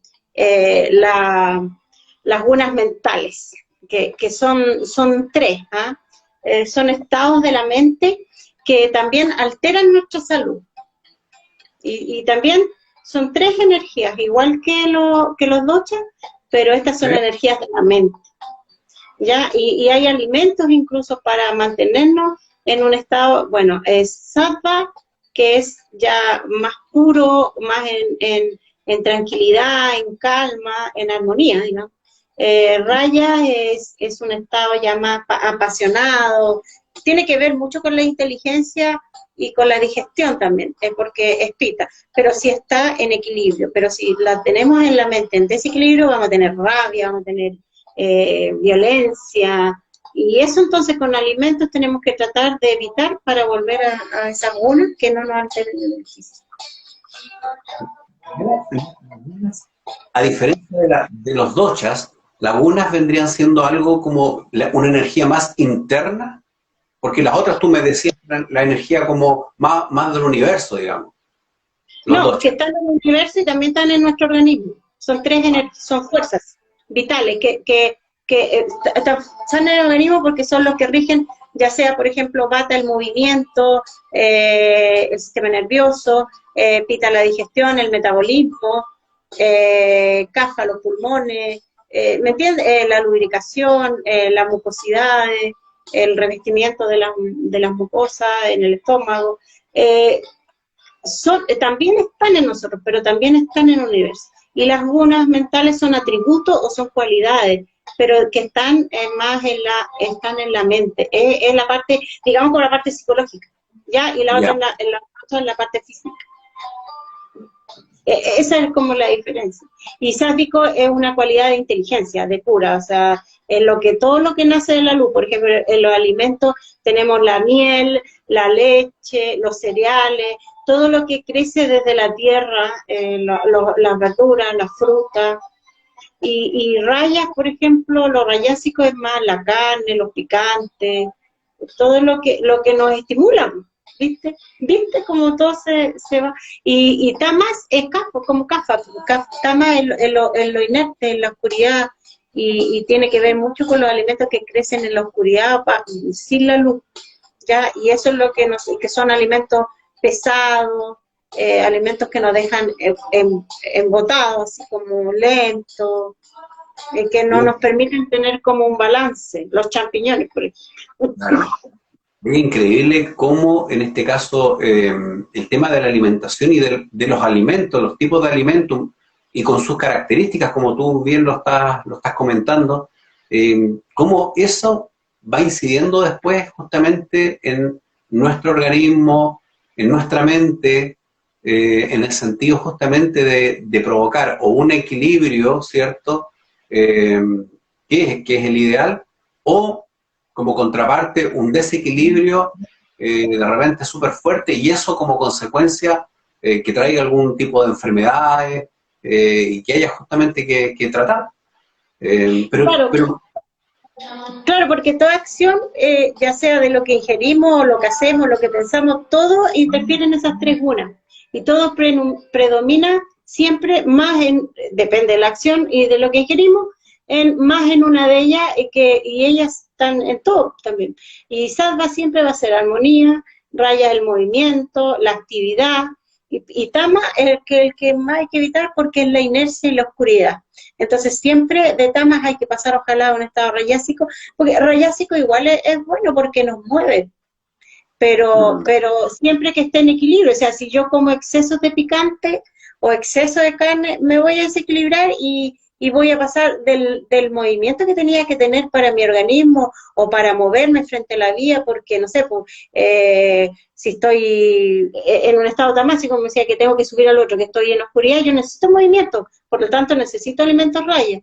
las gunas mentales, que son 3, ¿ah? Son estados de la mente que también alteran nuestra salud. Y también son 3 energías, igual que los doshas, pero estas son energías de la mente, ¿ya? Y hay alimentos incluso para mantenernos en un estado, bueno, es sattva, que es ya más puro, más en tranquilidad, en calma, en armonía, digamos. Raya es un estado ya más apasionado, tiene que ver mucho con la inteligencia y con la digestión también, porque es pita, pero si está en equilibrio, pero si la tenemos en la mente en desequilibrio, vamos a tener rabia, vamos a tener violencia, y eso entonces con alimentos tenemos que tratar de evitar para volver a esas gunas que no nos alteren el físico. A diferencia de los doshas, las gunas vendrían siendo algo como una energía más interna, porque las otras tú me decías la energía como más del universo, digamos. No, que están en el universo y también están en nuestro organismo. Son 3 son fuerzas vitales que están en el organismo porque son los que rigen, ya sea, por ejemplo, Vata el movimiento, el sistema nervioso, Pita la digestión, el metabolismo, Kapha los pulmones, ¿me entiendes? La lubricación, las mucosidades, el revestimiento de las mucosas en el estómago. También están en nosotros, pero también están en el universo. Y las gunas mentales son atributos o son cualidades, pero que están más están en la mente. Es la parte, digamos, con la parte psicológica. ¿ya? Y la otra Ya. en la parte física. Esa es como la diferencia. Y sádico es una cualidad de inteligencia, de cura, o sea, todo lo que nace de la luz, por ejemplo, en los alimentos tenemos la miel, la leche, los cereales, todo lo que crece desde la tierra, las verduras, las frutas, y rayas, por ejemplo, lo rayásico es más la carne, los picantes, todo lo que nos estimula, ¿viste? ¿Viste cómo todo se va? Y tamas es como cafa, tamas en lo inerte, en la oscuridad, y tiene que ver mucho con los alimentos que crecen en la oscuridad, sin la luz, ¿ya? Y eso es lo que son alimentos pesados, alimentos que nos dejan embotados, así como lentos, que no nos permiten tener como un balance, los champiñones, por ejemplo. Claro. Es increíble cómo en este caso el tema de la alimentación y de los alimentos, los tipos de alimentos y con sus características, como tú bien lo estás comentando, cómo eso va incidiendo después justamente en nuestro organismo, en nuestra mente, en el sentido justamente de provocar o un equilibrio, ¿cierto? Que es el ideal, o como contraparte un desequilibrio de repente súper fuerte y eso como consecuencia que traiga algún tipo de enfermedades y que haya justamente que tratar. Claro, claro, porque toda acción, ya sea de lo que ingerimos, lo que hacemos, lo que pensamos, todo interfiere en esas tres gunas. Y todo predomina siempre más depende de la acción y de lo que ingerimos, más en una de ellas, y ellas están en todo también. Y sattva siempre va a ser armonía, raya el movimiento, la actividad, y tama es el que más hay que evitar porque es la inercia y la oscuridad. Entonces siempre de tamas hay que pasar ojalá a un estado rayásico, porque rayásico igual es bueno porque nos mueve, pero siempre que esté en equilibrio, o sea, si yo como exceso de picante o exceso de carne, me voy a desequilibrar y voy a pasar del movimiento que tenía que tener para mi organismo o para moverme frente a la vía, porque no sé, pues, si estoy en un estado tan máximo, como decía, que tengo que subir al otro, que estoy en oscuridad, yo necesito movimiento, por lo tanto necesito alimentos rayas.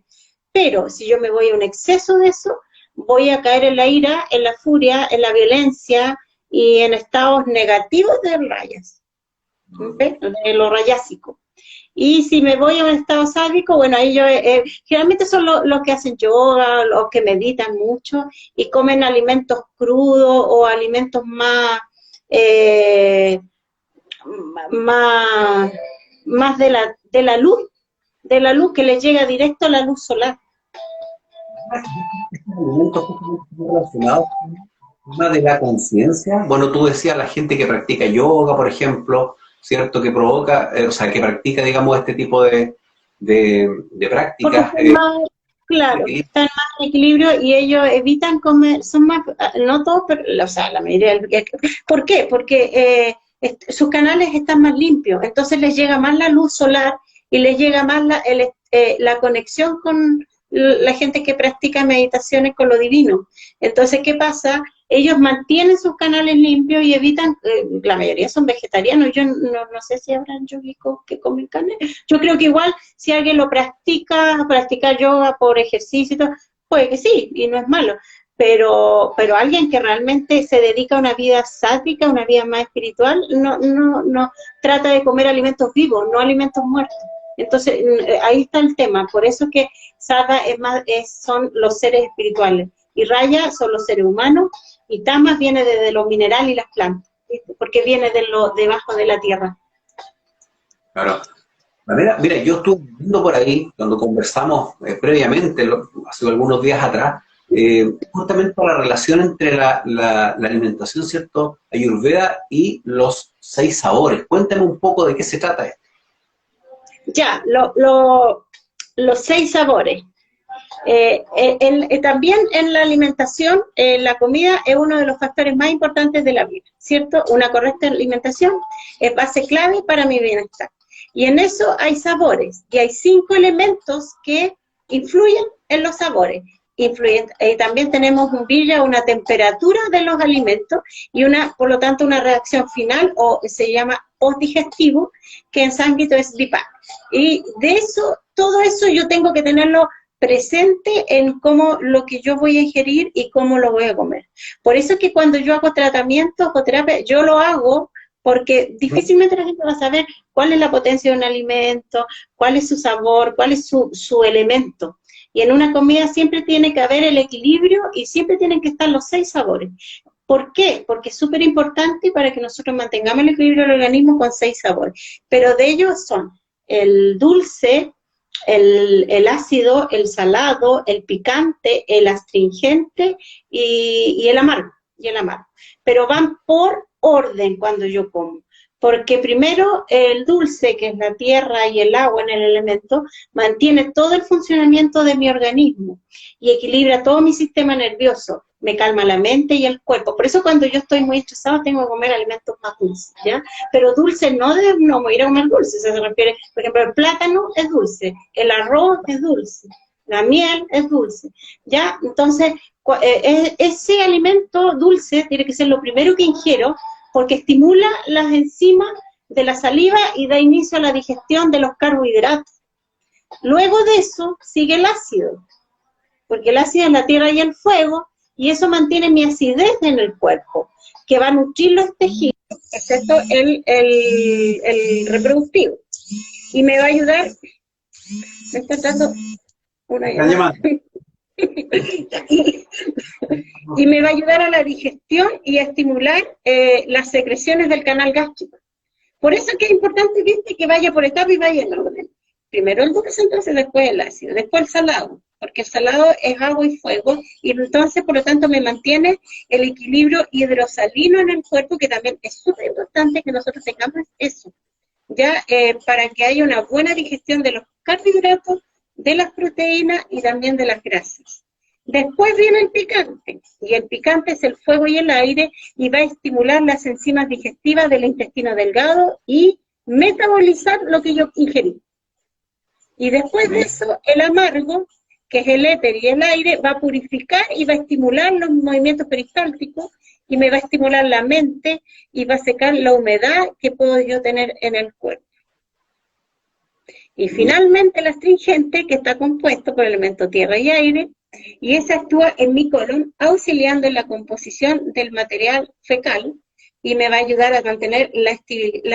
Pero si yo me voy a un exceso de eso, voy a caer en la ira, en la furia, en la violencia y en estados negativos de rayas, ¿ves? De lo rayásico. Y si me voy a un estado sádico, bueno, ahí yo, generalmente son los que hacen yoga, los que meditan mucho y comen alimentos crudos o alimentos eh, más, más de la luz que les llega directo a la luz solar. Elementos justamente relacionados con el tema de la conciencia. Bueno, tú decías la gente que practica yoga, por ejemplo, ¿cierto? Que provoca, o sea, que practica, digamos, este tipo de Porque prácticas. están más, claro, están más en equilibrio y ellos evitan comer, son más, no todos, pero, o sea, la mayoría ¿por qué? Porque sus canales están más limpios, entonces les llega más la luz solar y les llega más la conexión con la gente que practica meditaciones con lo divino. Entonces, ¿qué pasa? Ellos mantienen sus canales limpios y evitan, la mayoría son vegetarianos, yo no sé si habrán yogicos que comen carne, yo creo que igual si alguien lo practicar yoga por ejercicio y todo, puede que sí, y no es malo, pero alguien que realmente se dedica a una vida sátrica, una vida más espiritual, no trata de comer alimentos vivos, no alimentos muertos. Entonces, ahí está el tema, por eso que Sattva son los seres espirituales, y Raya son los seres humanos, y Tamas viene desde los minerales y las plantas, ¿viste? Porque viene de debajo de la tierra. Claro. Mira, yo estuve viendo por ahí, cuando conversamos previamente, hace algunos días atrás, justamente la relación entre la alimentación, ¿cierto? Ayurveda y los 6 sabores. Cuéntame un poco de qué se trata esto. Ya, los 6 sabores. También en la alimentación, la comida es uno de los factores más importantes de la vida, ¿cierto? Una correcta alimentación es base clave para mi bienestar. Y en eso hay sabores, y hay 5 elementos que influyen en los sabores. y también tenemos un brillo, una temperatura de los alimentos y por lo tanto una reacción final o se llama postdigestivo, que en sánscrito es vipak. Y de eso, todo eso yo tengo que tenerlo presente en cómo lo que yo voy a ingerir y cómo lo voy a comer. Por eso es que cuando yo hago tratamientos o terapia, yo lo hago porque difícilmente la gente va a saber cuál es la potencia de un alimento, cuál es su sabor, cuál es su elemento. Y en una comida siempre tiene que haber el equilibrio y siempre tienen que estar los 6 sabores. ¿Por qué? Porque es súper importante para que nosotros mantengamos el equilibrio del organismo con 6 sabores. Pero de ellos son el dulce, el ácido, el salado, el picante, el astringente y el amargo. Pero van por orden cuando yo como. Porque primero el dulce, que es la tierra y el agua en el elemento, mantiene todo el funcionamiento de mi organismo y equilibra todo mi sistema nervioso, me calma la mente y el cuerpo. Por eso cuando yo estoy muy estresado tengo que comer alimentos más dulces, ¿ya? Pero dulce no voy a ir a comer dulce, se refiere, por ejemplo, el plátano es dulce, el arroz es dulce, la miel es dulce, ¿ya? Entonces, ese alimento dulce tiene que ser lo primero que ingiero, porque estimula las enzimas de la saliva y da inicio a la digestión de los carbohidratos. Luego de eso sigue el ácido, porque el ácido es la tierra y el fuego, y eso mantiene mi acidez en el cuerpo, que va a nutrir los tejidos, excepto el reproductivo. Y me va a ayudar, me está dando una llamada. Y me va a ayudar a la digestión y a estimular las secreciones del canal gástrico. Por eso es que es importante, ¿viste?, que vaya por etapas y vaya en orden. Primero el dulce, entonces después el ácido, después el salado, porque el salado es agua y fuego, y entonces por lo tanto me mantiene el equilibrio hidrosalino en el cuerpo, que también es súper importante que nosotros tengamos eso, ya para que haya una buena digestión de los carbohidratos, de las proteínas y también de las grasas. Después viene el picante, y el picante es el fuego y el aire, y va a estimular las enzimas digestivas del intestino delgado y metabolizar lo que yo ingerí. Y después de eso, el amargo, que es el éter y el aire, va a purificar y va a estimular los movimientos peristálticos, y me va a estimular la mente, y va a secar la humedad que puedo yo tener en el cuerpo. Y finalmente el astringente, que está compuesto por elementos tierra y aire, y ese actúa en mi colon, auxiliando en la composición del material fecal, y me va a ayudar a mantener la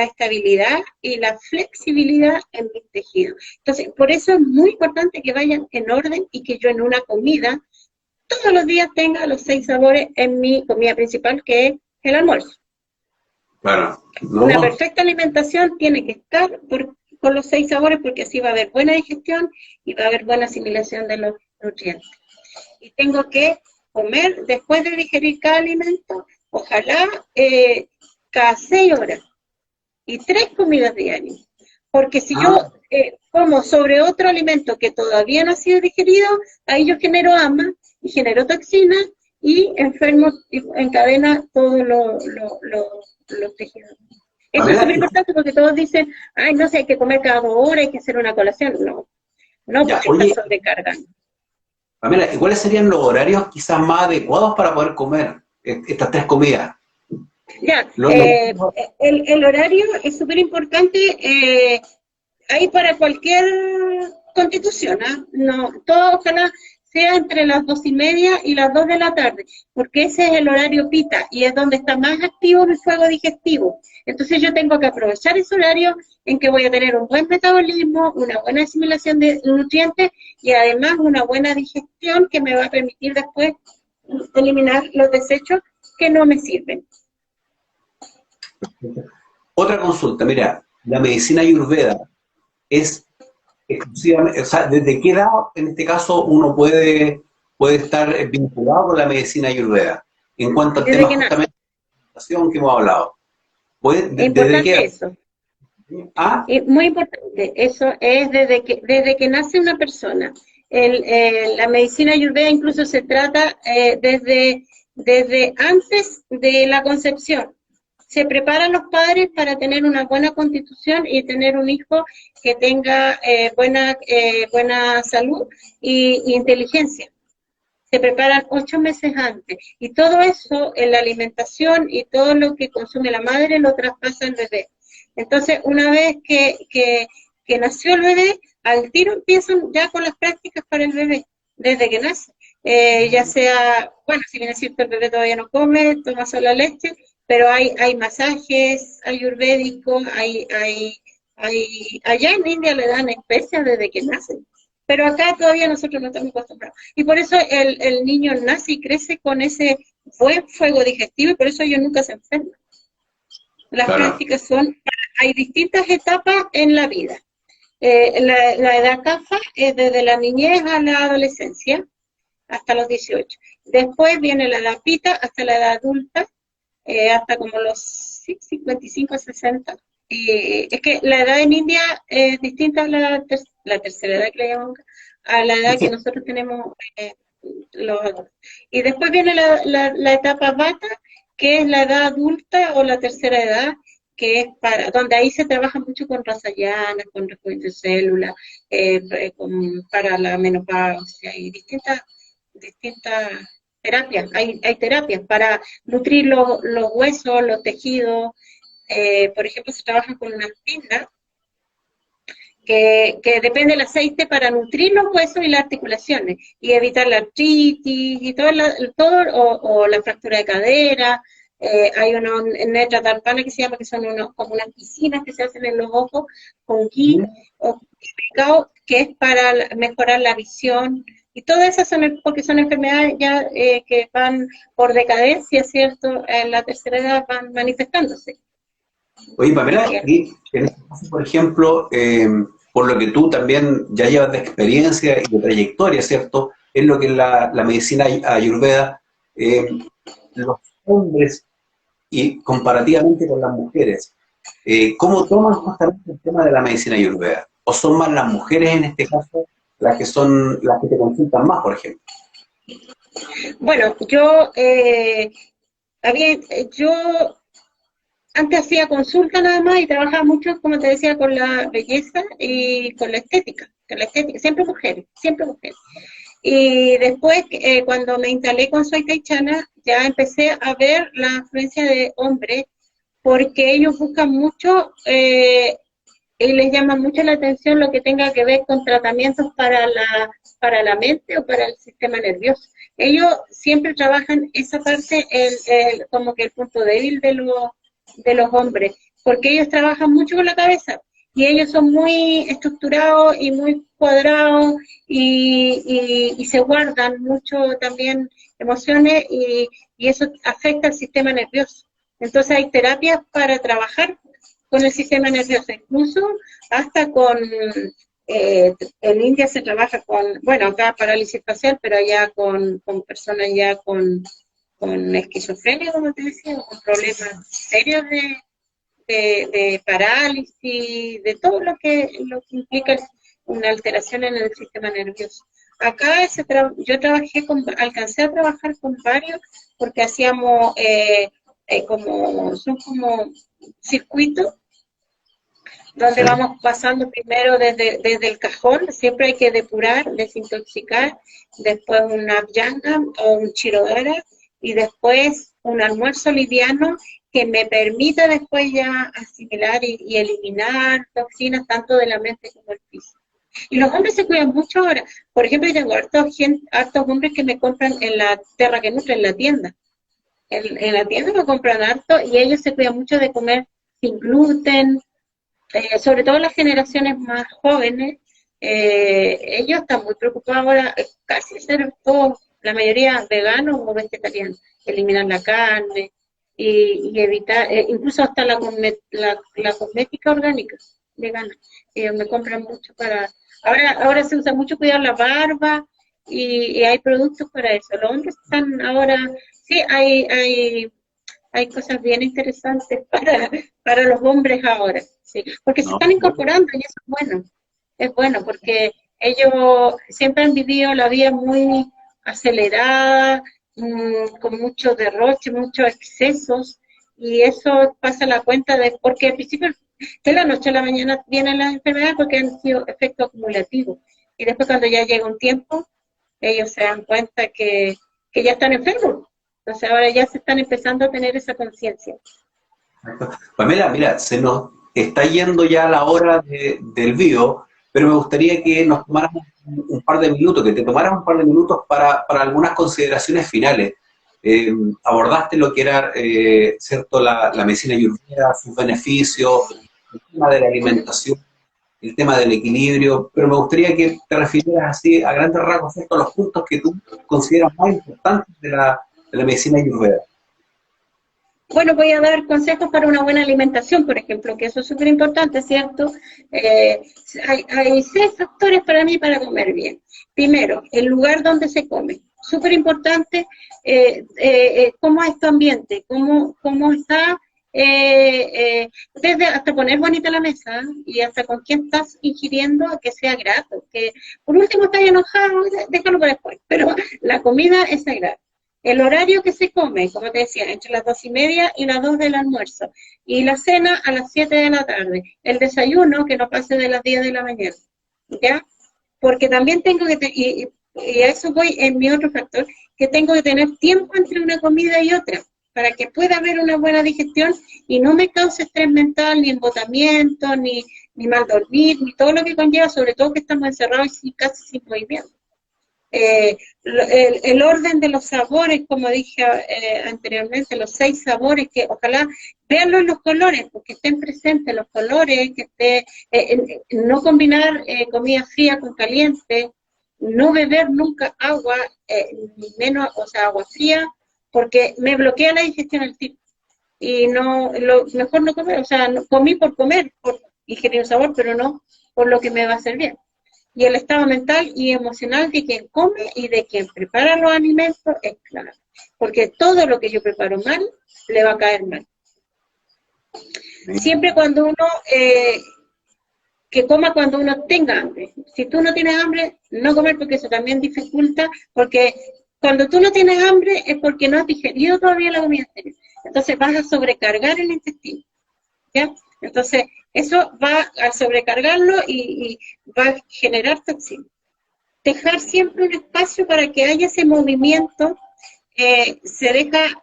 estabilidad y la flexibilidad en mis tejidos. Entonces, por eso es muy importante que vayan en orden y que yo en una comida, todos los días tenga los 6 sabores en mi comida principal, que es el almuerzo. Claro. No. Una perfecta alimentación tiene que estar con los 6 sabores, porque así va a haber buena digestión y va a haber buena asimilación de los nutrientes. Y tengo que comer, después de digerir cada alimento, ojalá cada 6 horas y 3 comidas diarias. Porque si yo como sobre otro alimento que todavía no ha sido digerido, ahí yo genero ama y genero toxinas y enfermo, y encadena todos los tejidos. Eso es muy importante, porque todos dicen, ay, no sé, hay que comer cada 2 horas, hay que hacer una colación. No, porque está sobrecargando. Pamela, ¿y cuáles serían los horarios quizás más adecuados para poder comer estas 3 comidas? Ya, el horario es súper importante, hay para cualquier constitución, no, todo ojalá sea entre las 2:30 y las 2 de la tarde, porque ese es el horario pita, y es donde está más activo mi fuego digestivo. Entonces yo tengo que aprovechar ese horario en que voy a tener un buen metabolismo, una buena asimilación de nutrientes, y además una buena digestión que me va a permitir después eliminar los desechos que no me sirven. Otra consulta, mira, la medicina ayurveda es exclusivamente, o sea, ¿desde qué edad en este caso uno puede estar vinculado con la medicina ayurveda? En cuanto al tema justamente de la alimentación que hemos hablado. Importante eso. Muy importante, eso es desde que nace una persona. La medicina ayurveda incluso se trata desde antes de la concepción. Se preparan los padres para tener una buena constitución y tener un hijo que tenga buena salud e inteligencia. se preparan 8 meses antes. Y todo eso en la alimentación y todo lo que consume la madre lo traspasa el bebé. Entonces, una vez que nació el bebé, al tiro empiezan ya con las prácticas para el bebé, desde que nace. Ya sea, bueno, si bien es cierto, el bebé todavía no come, toma solo leche, pero hay masajes ayurvédicos, allá en India le dan especias desde que nacen, pero acá todavía nosotros no estamos acostumbrados. Y por eso el niño nace y crece con ese buen fuego digestivo y por eso ellos nunca se enferman. Las Claro. prácticas son, hay distintas etapas en la vida. La edad CAFA es desde la niñez a la adolescencia, hasta los 18. Después viene la edad PITA hasta la edad adulta, hasta como los 55, 60. Es que la edad en India es distinta a la tercera edad que le llamamos, a la edad que nosotros tenemos los adultos. Y después viene la etapa bata, que es la edad adulta o la tercera edad, que es donde ahí se trabaja mucho con rasayanas, con recuento de células, para la menopausia y distintas terapias. Hay terapias para nutrir los huesos, los tejidos. Por ejemplo, se trabaja con unas pinnas que depende del aceite para nutrir los huesos y las articulaciones y evitar la artritis y o la fractura de cadera. Hay unos netratarpana que se llama, que son como unas piscinas que se hacen en los ojos con ghee o cacao, que es para mejorar la visión. Y todas esas son, porque son enfermedades ya que van por decadencia, ¿cierto? En la tercera edad van manifestándose. Oye, Pamela, y en este caso, por ejemplo, por lo que tú también ya llevas de experiencia y de trayectoria, ¿cierto? Es lo que es la medicina ayurveda, los hombres y comparativamente con las mujeres, ¿cómo toman justamente el tema de la medicina ayurveda? ¿O son más las mujeres en este caso las que son las que te consultan más, por ejemplo? Bueno, yo antes hacía consulta nada más y trabajaba mucho, como te decía, con la belleza y con la estética, siempre mujeres, siempre mujeres. Y después, cuando me instalé con Soy Taichana, ya empecé a ver la influencia de hombres, porque ellos buscan mucho y les llama mucho la atención lo que tenga que ver con tratamientos para la mente o para el sistema nervioso. Ellos siempre trabajan esa parte, como que el punto débil de los hombres, porque ellos trabajan mucho con la cabeza y ellos son muy estructurados y muy cuadrados y se guardan mucho también emociones y eso afecta al sistema nervioso. Entonces hay terapias para trabajar con el sistema nervioso, incluso hasta en India se trabaja bueno, acá parálisis facial, pero allá con personas ya con esquizofrenia, como te decía, con problemas serios de parálisis, de todo lo que implica una alteración en el sistema nervioso. Acá yo alcancé a trabajar con varios porque hacíamos son como circuitos donde Sí. vamos pasando primero desde el cajón, siempre hay que depurar, desintoxicar, después una abhyanga o un chirodara y después un almuerzo liviano que me permita después ya asimilar y eliminar toxinas tanto de la mente como del físico. Y los hombres se cuidan mucho ahora. Por ejemplo, yo tengo hartos hombres que me compran en la Terra que Nutre, en la tienda. En la tienda me compran harto y ellos se cuidan mucho de comer sin gluten, sobre todo las generaciones más jóvenes, ellos están muy preocupados ahora, casi ser todos, la mayoría veganos o vegetarianos, eliminar la carne y evitar, incluso hasta la cosmética orgánica vegana. Ellos me compran mucho ahora se usa mucho cuidar la barba y hay productos para eso. Los hombres están ahora, sí, hay cosas bien interesantes para los hombres ahora, sí, porque se No, están incorporando y eso es bueno porque ellos siempre han vivido la vida muy acelerada, con mucho derroche, muchos excesos, y eso pasa la cuenta porque al principio de la noche a la mañana vienen las enfermedades porque han sido efectos acumulativos, y después cuando ya llega un tiempo, ellos se dan cuenta que ya están enfermos. Entonces ahora ya se están empezando a tener esa conciencia. Pamela, mira, se nos está yendo ya la hora del video, pero me gustaría que nos tomáramos un par de minutos, que te tomaras un par de minutos para algunas consideraciones finales. Abordaste lo que era, cierto, la medicina ayurveda, sus beneficios, el tema de la alimentación, el tema del equilibrio, pero me gustaría que te refirieras así a grandes rasgos, ¿cierto?, a los puntos que tú consideras más importantes de la medicina ayurveda. Bueno, voy a dar consejos para una buena alimentación, por ejemplo, que eso es súper importante, ¿cierto? Eh, hay 6 factores para mí para comer bien. Primero, el lugar donde se come. Súper importante, cómo es tu ambiente, cómo está, desde hasta poner bonita la mesa, ¿eh? Y hasta con quién estás ingiriendo, que sea grato. Que por último estás enojado, déjalo para después, pero la comida es sagrada. El horario que se come, como te decía, entre las 2:30 y las 2 del almuerzo. Y la cena a las 7 de la tarde. El desayuno que no pase de las 10 de la mañana. ¿Ya? Porque también tengo que, y a eso voy en mi otro factor, que tengo que tener tiempo entre una comida y otra, para que pueda haber una buena digestión y no me cause estrés mental, ni embotamiento, ni mal dormir, ni todo lo que conlleva, sobre todo que estamos encerrados y casi sin movimiento. El orden de los sabores, como dije anteriormente, los 6 sabores, que ojalá veanlo en los colores, porque estén presentes los colores, que esté, no combinar comida fría con caliente, no beber nunca agua, ni menos, o sea, agua fría, porque me bloquea la digestión al tiro. Y no, mejor no comer, o sea, comí por comer, por ingerir un sabor, pero no por lo que me va a hacer bien. Y el estado mental y emocional de quien come y de quien prepara los alimentos es clave. Porque todo lo que yo preparo mal, le va a caer mal. Siempre cuando uno, que coma cuando uno tenga hambre. Si tú no tienes hambre, no comer, porque eso también dificulta, porque cuando tú no tienes hambre es porque no has digerido todavía la comida anterior. Entonces vas a sobrecargar el intestino. ¿Ya? Entonces, eso va a sobrecargarlo y va a generar toxinas. Dejar siempre un espacio para que haya ese movimiento, se deja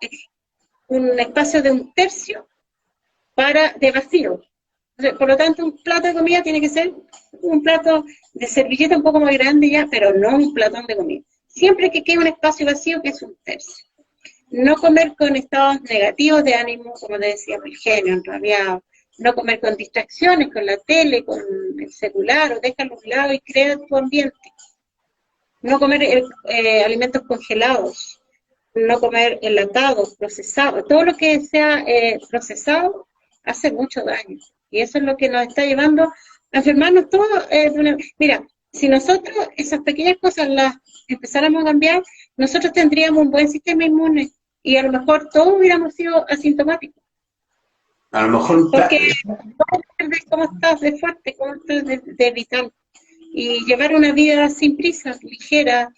un espacio de 1/3 de vacío. Entonces, por lo tanto, un plato de comida tiene que ser un plato de servilleta un poco más grande ya, pero no un platón de comida. Siempre que quede un espacio vacío, que es 1/3. No comer con estados negativos de ánimo, como te decía, el genio, enrabiado. No comer con distracciones, con la tele, con el celular, o déjalo a un lado y crea tu ambiente. No comer alimentos congelados, no comer enlatados, procesados. Todo lo que sea procesado hace mucho daño. Y eso es lo que nos está llevando a enfermarnos todos. Mira, si nosotros esas pequeñas cosas las empezáramos a cambiar, nosotros tendríamos un buen sistema inmune y a lo mejor todos hubiéramos sido asintomáticos. A lo mejor, Porque vamos a ver cómo estás de fuerte, cómo estás de vital. Y llevar una vida sin prisa, ligera,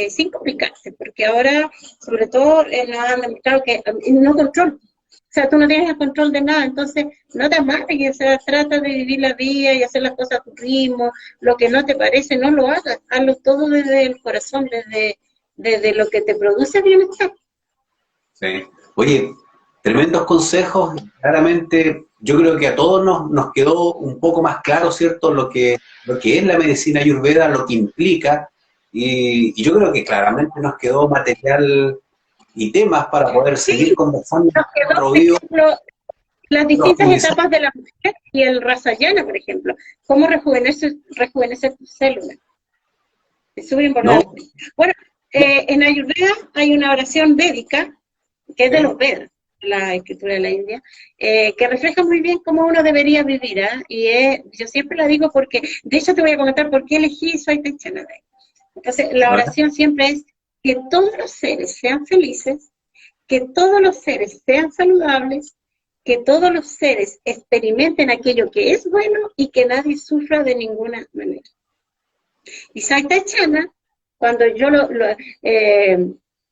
sin complicarse, porque ahora, sobre todo, nos han demostrado que no control. O sea, tú no tienes el control de nada, entonces no te amargues, o sea, trata de vivir la vida y hacer las cosas a tu ritmo, lo que no te parece, no lo hagas, hazlo todo desde el corazón, desde lo que te produce bienestar. sí. Oye, tremendos consejos. Claramente, yo creo que a todos nos quedó un poco más claro, ¿cierto?, lo que es la medicina ayurveda, lo que implica, y yo creo que claramente nos quedó material y temas para poder seguir Sí, conversando nos en quedó, otro por video, ejemplo, las distintas profundizar. etapas de la mujer y el Rasayana, por ejemplo, cómo rejuvenecer tus células. Es súper importante. ¿No? Bueno, en Ayurveda hay una oración védica, que es de los Vedas, la escritura de la India, que refleja muy bien cómo uno debería vivir, ¿eh? Yo siempre la digo porque, de hecho te voy a comentar por qué elegí Svaitachanara. Entonces, la oración siempre es que todos los seres sean felices, que todos los seres sean saludables, que todos los seres experimenten aquello que es bueno y que nadie sufra de ninguna manera. Y Saitachana, cuando yo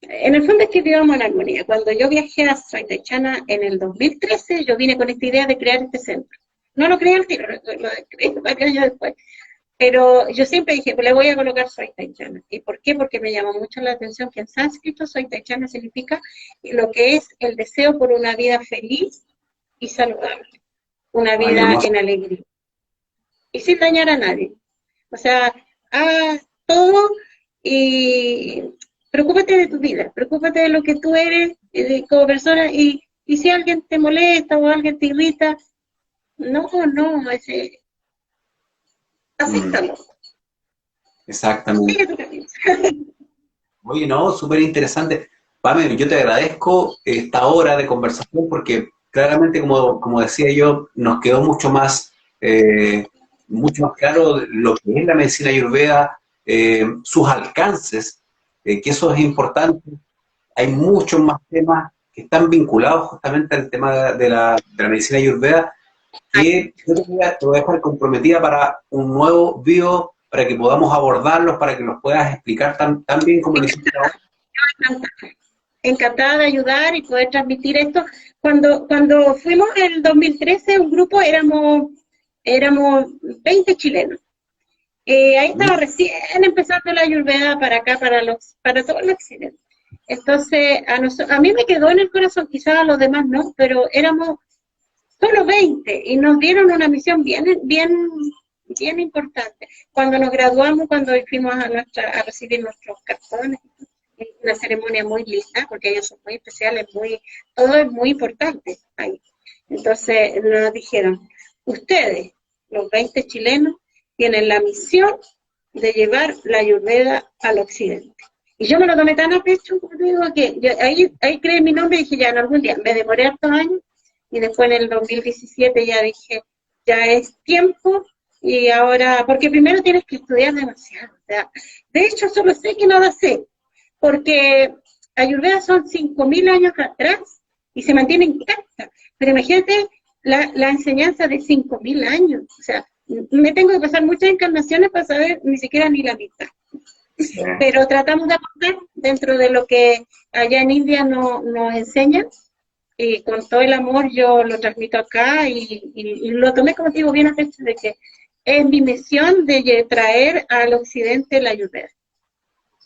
en el fondo es que vivamos en armonía. Cuando yo viajé a Saitachana en el 2013, yo vine con esta idea de crear este centro. No lo creé al tiro, lo creé varios años después. Pero yo siempre dije, pues le voy a colocar soy taichana. ¿Y por qué? Porque me llamó mucho la atención que en sánscrito soy taichana significa lo que es el deseo por una vida feliz y saludable, una Ay, vida hermoso. en alegría y sin dañar a nadie. O sea, haz todo y preocúpate de tu vida, preocúpate de lo que tú eres como persona y si alguien te molesta o alguien te irrita, no, Mm, acéptalo, exactamente. sigue tu camino. Oye, no, súper interesante. Pame, yo te agradezco esta hora de conversación porque claramente, como decía yo, nos quedó mucho más claro lo que es la medicina ayurveda, sus alcances, que eso es importante. Hay muchos más temas que están vinculados justamente al tema de la medicina ayurveda que yo te voy a dejar comprometida para un nuevo video, para que podamos abordarlos, para que nos puedas explicar tan bien como lo hiciste ahora. Encantada de ayudar y poder transmitir esto. Cuando fuimos en el 2013, un grupo, éramos 20 chilenos. Ahí estaba recién empezando la Ayurveda para acá, para todo el occidente. Entonces, a mí me quedó en el corazón, quizás a los demás no, pero éramos solo 20 y nos dieron una misión bien importante. Cuando nos graduamos, cuando fuimos a recibir nuestros cartones, una ceremonia muy linda, porque ellos son muy especiales, todo es muy importante ahí. Entonces nos dijeron, ustedes, los 20 chilenos, tienen la misión de llevar la Ayurveda al occidente. Y yo me lo tomé tan a pecho, como digo, que ahí creé mi nombre y dije, ya en algún día, me demoré hartos años, y después en el 2017 ya dije, ya es tiempo, y ahora, porque primero tienes que estudiar demasiado. O sea, de hecho, solo sé que nada sé, porque Ayurveda son 5.000 años atrás y se mantiene intacta. Pero imagínate la enseñanza de 5.000 años. O sea, me tengo que pasar muchas encarnaciones para saber ni siquiera ni la mitad. Sí. Pero tratamos de aportar dentro de lo que allá en India nos enseñan. Y con todo el amor yo lo transmito acá y lo tomé, como te digo, bien a pecho de que es mi misión de traer al occidente la Ayurveda.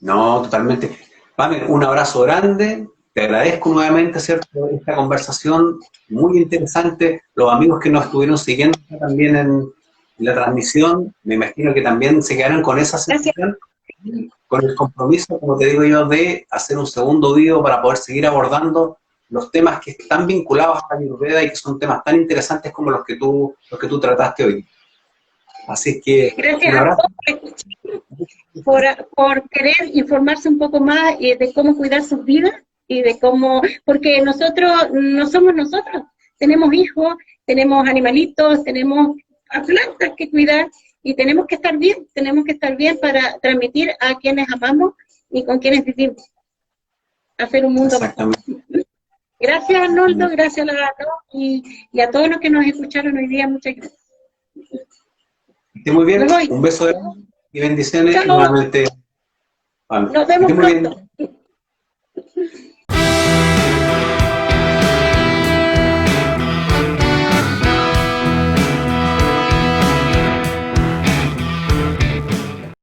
No, totalmente. Pame, un abrazo grande. Te agradezco nuevamente, ¿cierto? Esta conversación muy interesante. Los amigos que nos estuvieron siguiendo también en la transmisión, me imagino que también se quedaron con esa Gracias. sensación, con el compromiso, como te digo yo, de hacer un segundo video para poder seguir abordando los temas que están vinculados a la Ayurveda y que son temas tan interesantes como los que tú trataste hoy. Así que Gracias un a abrazo. todos por querer informarse un poco más de cómo cuidar sus vidas y de cómo, porque nosotros no somos nosotros, tenemos hijos, tenemos animalitos, tenemos plantas que cuidar y tenemos que estar bien para transmitir a quienes amamos y con quienes vivimos, hacer un mundo mejor. Exactamente. Gracias Arnoldo, gracias a todos y a todos los que nos escucharon hoy día, muchas gracias. Que esté muy Me bien, voy. un beso grande y bendiciones y Chao, nuevamente. Vale. nos Que esté vemos muy bien. pronto.